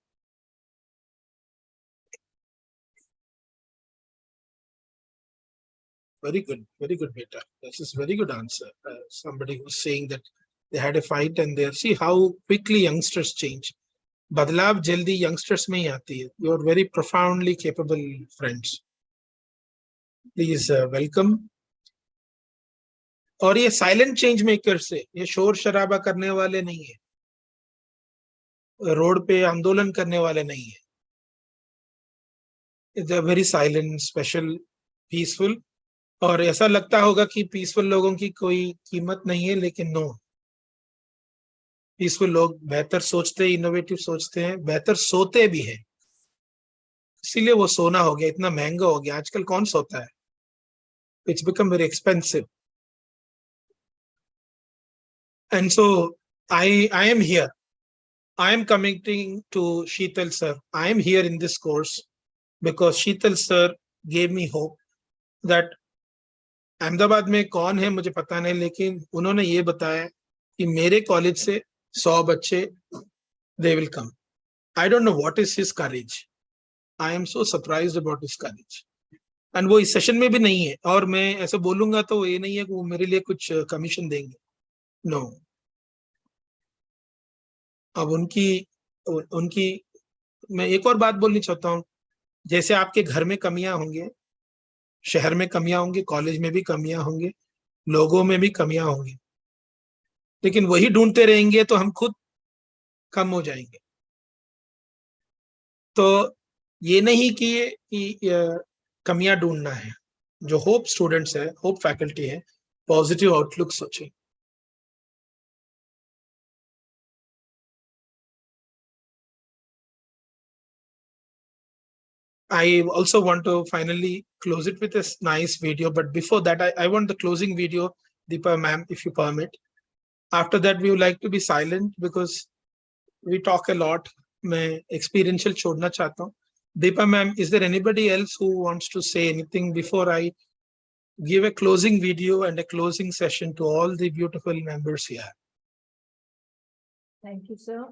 Very good, beta. This is very good answer. Somebody who's saying that they had a fight and they see how quickly youngsters change. बदलाव जल्दी youngsters में ही आती है. You are very profoundly capable friends. Please welcome. और ये silent change maker से, ये शोर शराबा करने वाले नहीं है, रोड पे आंदोलन करने वाले नहीं है। They are very silent, special, peaceful. और ऐसा लगता होगा कि पीसफुल लोगों की कोई कीमत नहीं है, लेकिन नो, पीसफुल लोग बेहतर सोचते हैं, इनोवेटिव सोचते हैं, बेहतर सोते भी हैं। इसीलिए वो सोना हो गया, इतना महंगा हो गया। आजकल कौन सोता है? It's become very expensive. And so I am here. I am committing to Sheetal sir. I am here in this course because Sheetal sir gave me hope that Ahmedabad में कौन है मुझे पता नहीं, लेकिन उन्होंने ये बताया कि मेरे कॉलेज से 100 बच्चे they will come. I don't know what is his courage. I am so surprised about his courage. And वो इस सेशन में भी नहीं है, और मैं ऐसे बोलूंगा तो ये नहीं है कि वो मेरे लिए कुछ कमीशन देंगे। नो, अब उनकी मैं एक और बात बोलनी चाहता हूँ। जैसे आपके घर में कमियां होंगे, शहर में कमियां होंगी, कॉलेज में भी कमियां होंगी, लोगों में भी कमियां होंगी, लेकिन वही ढूंढते रहेंगे तो हम खुद कम हो जाएंगे। तो ये नहीं कि कमियां ढूंढना है। जो होप स्टूडेंट्स है, होप फैकल्टी है, पॉजिटिव आउटलुक सोचें। I also want to finally close it with a nice video, but before that, I want the closing video, Deepa ma'am, if you permit. After that, we would like to be silent because we talk a lot. मैं experiential छोड़ना चाहता हूँ. Deepa ma'am, is there anybody else who wants to say anything before I give a closing video and a closing session to all the beautiful members here? Thank you, sir.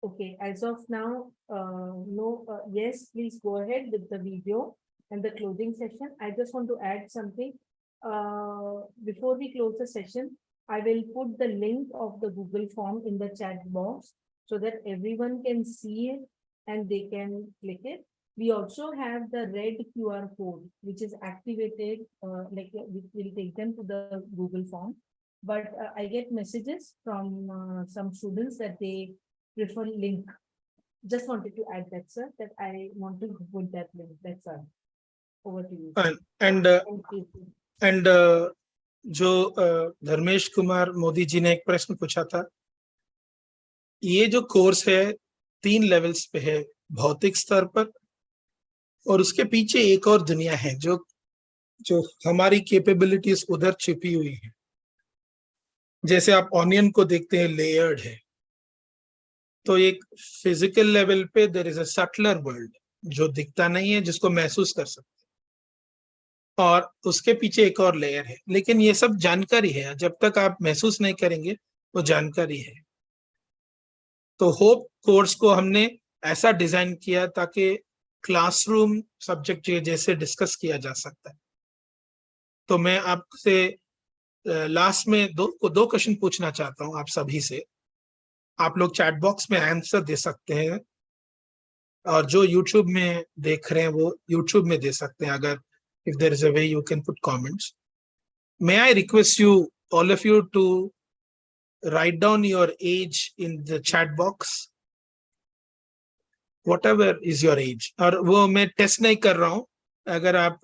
Okay, as of now, no, yes, please go ahead with the video and the closing session. I just want to add something. before we close the session, I will put the link of the Google form in the chat box so that everyone can see it and they can click it. We also have the red QR code, which is activated, which will take them to the Google form. But I get messages from some students that they prefer link. Just wanted to add that, sir, that I want to put that link. That's all. Over to you. And Thank you. and जो धर्मेश कुमार मोदी जी ने एक प्रश्न पूछा था, ये जो course है 3 levels पे है, भौतिक स्तर पर, और उसके पीछे एक और दुनिया है जो जो हमारी कैपेबिलिटीज उधर छिपी हुई है. जैसे आप ऑनियन को देखते हैं, लेयर्ड है, तो एक फिजिकल लेवल पे there is a subtler world जो दिखता नहीं है, जिसको महसूस कर सकते हैं, और उसके पीछे एक और लेयर है. लेकिन ये सब जानकारी है, जब तक आप महसूस नहीं करेंगे वो जानकारी है. तो होप कोर्स को हमने ऐसा डिजाइन किया ताकि क्लासरूम सब्जेक्ट जैसे डिस्कस किया जा सकता है. तो मैं आपसे लास्ट में दो क्वेश्चन पूछना चाहता हूं आप सभी से. आप लोग चैट बॉक्स में आंसर दे सकते हैं, और जो यूट्यूब में देख रहे हैं वो यूट्यूब में दे सकते हैं. अगर if there is a way you can put comments. May I request you, all of you, to write down your age in the chat box, whatever is your age. और वो मैं टेस्ट नहीं कर रहा हूं, अगर आप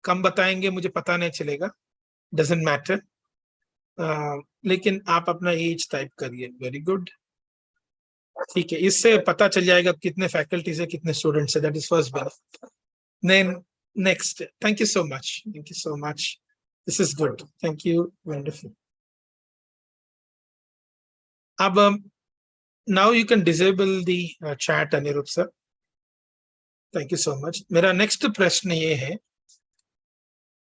कम बताएंगे मुझे पता नहीं चलेगा, doesn't matter. लेकिन आप अपना एज टाइप करिए. वेरी गुड, ठीक है. इससे पता चल जाएगा कितने फैकल्टीज है, कितने स्टूडेंट्स है. That is first benefit. Then next, thank you so much, thank you so much. This is good, thank you, wonderful. अब now you can disable the chat, Aniruddh sir. Thank you so much. मेरा next प्रश्न ये है,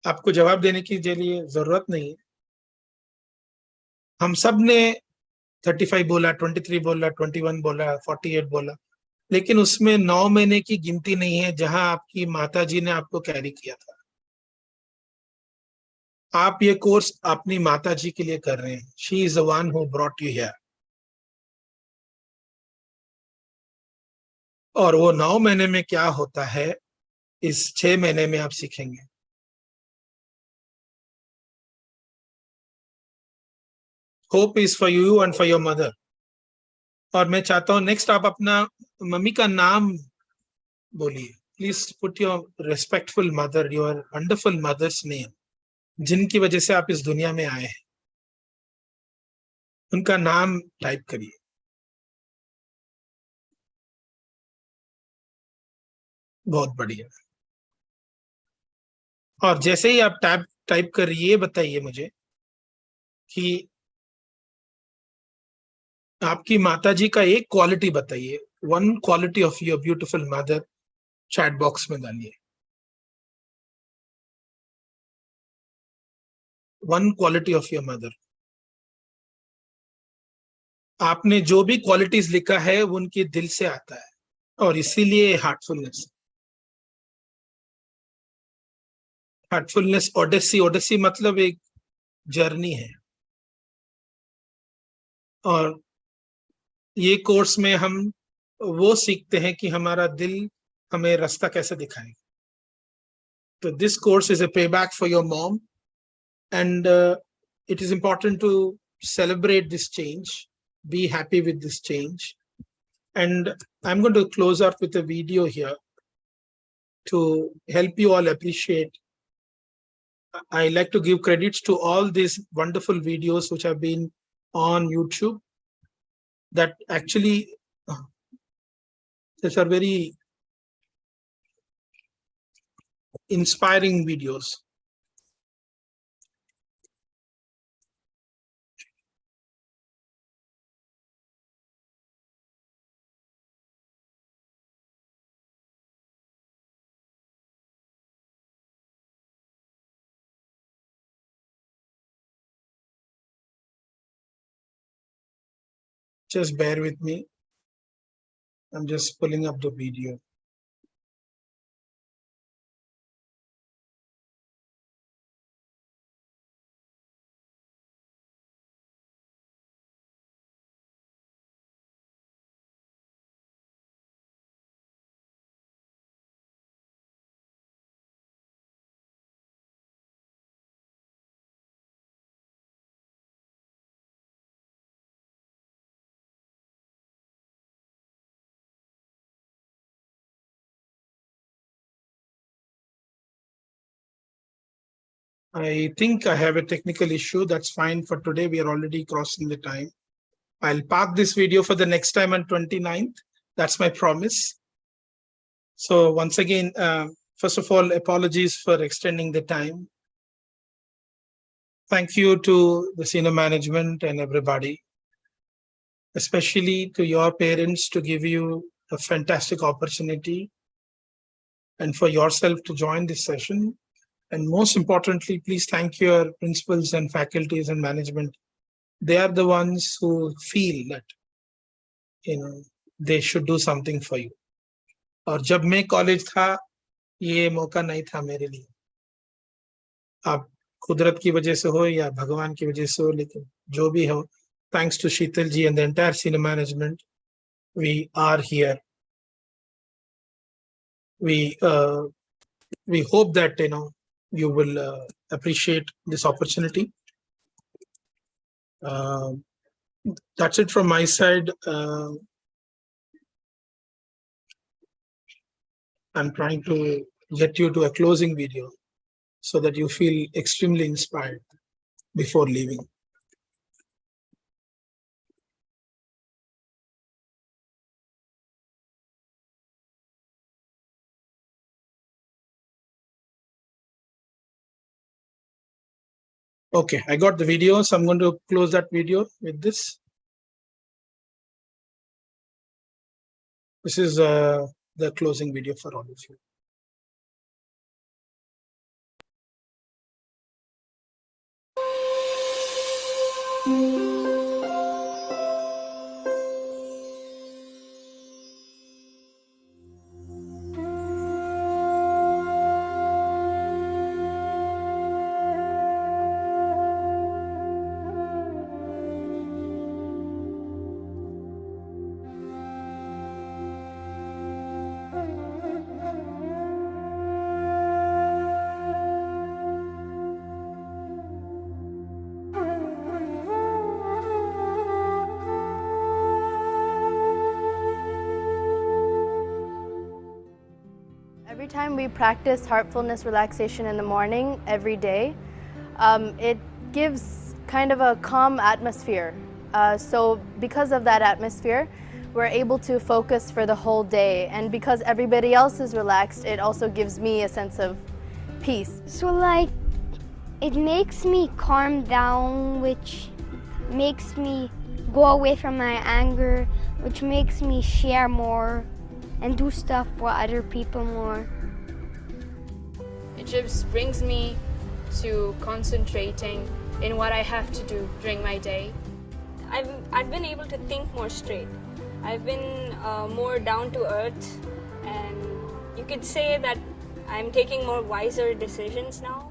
आपको जवाब देने की लिए जरूरत नहीं है. हम सब ने 35 बोला, 23 बोला, 21 बोला, 48 बोला, लेकिन उसमें 9 महीने की गिनती नहीं है जहां आपकी माताजी ने आपको कैरी किया था. आप ये कोर्स अपनी माताजी के लिए कर रहे हैं. She is the one who brought you here. और वो 9 महीने में क्या होता है, इस 6 महीने में आप सीखेंगे. Hope is for you and for your mother. और मैं चाहता हूं नेक्स्ट आप अपना मम्मी का नाम बोलिए. Please put your respectful mother, your wonderful mother's name, जिनकी वजह से आप इस दुनिया में आए हैं, उनका नाम टाइप करिए. बहुत बढ़िया. और जैसे ही आप टाइप करिए, बताइए मुझे कि आपकी माताजी का एक क्वालिटी बताइए. One quality of your beautiful mother chat box में डालिए. One quality of your mother. आपने जो भी क्वालिटीज लिखा है वो उनके दिल से आता है, और इसीलिए हार्टफुलनेस. हार्टफुलनेस ओडेसी, ओडेसी मतलब एक जर्नी है. और ये कोर्स में हम वो सीखते हैं कि हमारा दिल हमें रास्ता कैसे दिखाएगा. तो दिस कोर्स इज अ पे back for your mom, and it is important to celebrate this change, be happy with this change. And I'm going to close up with a video here to help you all appreciate. I like to give credits to all these wonderful videos which have been on YouTube, that actually these are very inspiring videos. Just bear with me. I'm just pulling up the video. I think I have a technical issue. That's fine for today. We are already crossing the time. I'll park this video for the next time on 29th. That's my promise. So once again, first of all, apologies for extending the time. Thank you to the senior management and everybody, especially to your parents to give you a fantastic opportunity and for yourself to join this session. And most importantly, please thank your principals and faculties and management. They are the ones who feel that, they should do something for you. और जब मैं college था, ये मौका नहीं था मेरे लिए. आप कुदरत की वजह से हो या भगवान की वजह से हो, लेकिन जो भी हो, thanks to Sheetal ji and the entire senior management, we are here. We hope that you will appreciate this opportunity. That's it from my side. I'm trying to get you to a closing video so that you feel extremely inspired before leaving. Okay, I got the video, so I'm going to close that video with this. This is the closing video for all of you. Every time we practice heartfulness relaxation in the morning, every day, it gives kind of a calm atmosphere. So because of that atmosphere, we're able to focus for the whole day. And because everybody else is relaxed, it also gives me a sense of peace. So it makes me calm down, which makes me go away from my anger, which makes me share more and do stuff for other people more. It just brings me to concentrating in what I have to do during my day. I've been able to think more straight. I've been more down to earth, and you could say that I'm taking more wiser decisions now.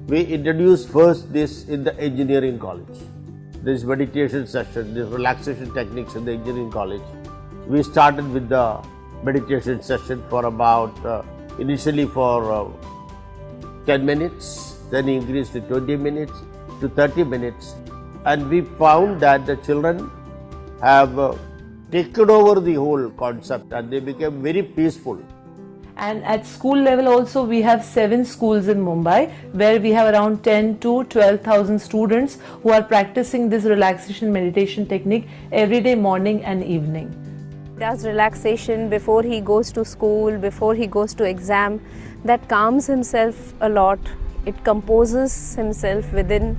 We introduced first this in the engineering college. This meditation session, this relaxation techniques in the engineering college. We started with the meditation session for about, initially for 10 minutes, then increased to 20 minutes, to 30 minutes. And we found that the children have taken over the whole concept and they became very peaceful. And at school level also, we have 7 schools in Mumbai where we have around 10 to 12,000 students who are practicing this relaxation meditation technique every day, morning and evening. Does relaxation before he goes to school, before he goes to exam. That calms himself a lot. It composes himself within,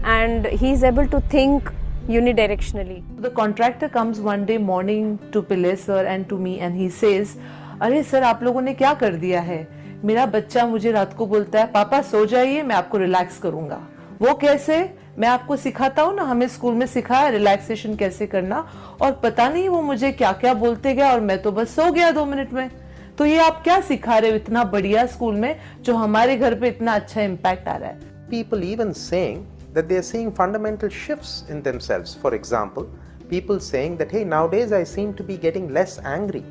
and he's able to think unidirectionally. The contractor comes one day morning to Pillai sir and to me, and he says, अरे sir आप लोगों ने क्या कर दिया है, मेरा बच्चा मुझे रात को बोलता है पापा सो जाइए मैं आपको रिलैक्स करूंगा। वो कैसे? मैं आपको सिखाता हूँ ना, हमें स्कूल में सिखाया रिलैक्सेशन कैसे करना, और पता नहीं वो मुझे क्या क्या बोलते गया और मैं तो बस सो गया 2 मिनट में। तो ये आप क्या सिखा रहे हो इतना बढ़िया स्कूल में, जो हमारे घर पे इतना अच्छा इम्पैक्ट आ रहा है। People even saying that they are seeing fundamental shifts in themselves. For example, people saying that, hey, nowadays I seem to be getting less angry.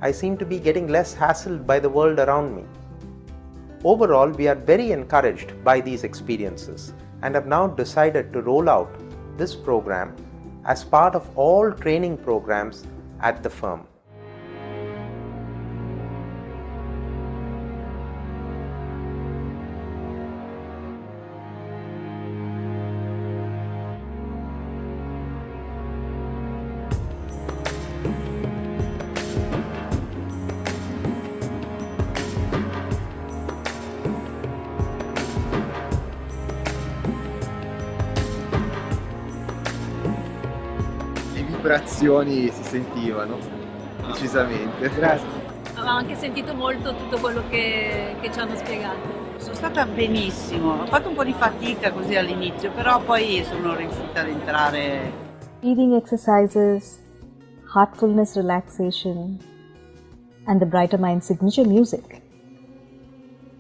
I seem to be getting less hassled by the world around me. Overall, we are very encouraged by these experiences and have now decided to roll out this program as part of all training programs at the firm. Vibrazioni si sentivano, decisamente. Grazie. Ho anche sentito molto tutto quello che ci hanno spiegato. Sono stata benissimo, ho fatto un po' di fatica così all'inizio, però poi sono riuscita ad entrare. Breathing exercises, heartfulness relaxation, and the Brighter Mind signature music.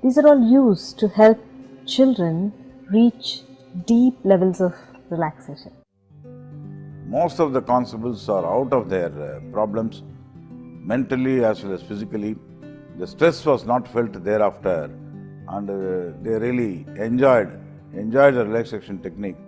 These are all used to help children reach deep levels of relaxation. Most of the constables are out of their problems, mentally as well as physically. The stress was not felt thereafter, and they really enjoyed the relaxation technique.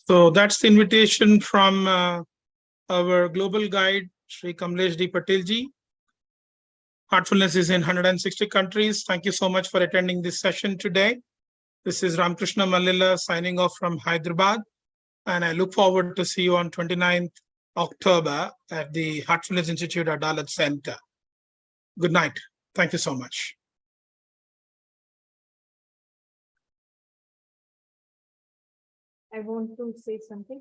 So that's the invitation from our global guide, Sri Kamlesh D. Patilji. Heartfulness is in 160 countries. Thank you so much for attending this session today. This is Ramkrishna Mallila signing off from Hyderabad. And I look forward to see you on 29th October at the Heartfulness Institute Adalat Center. Good night. Thank you so much. I want to say something.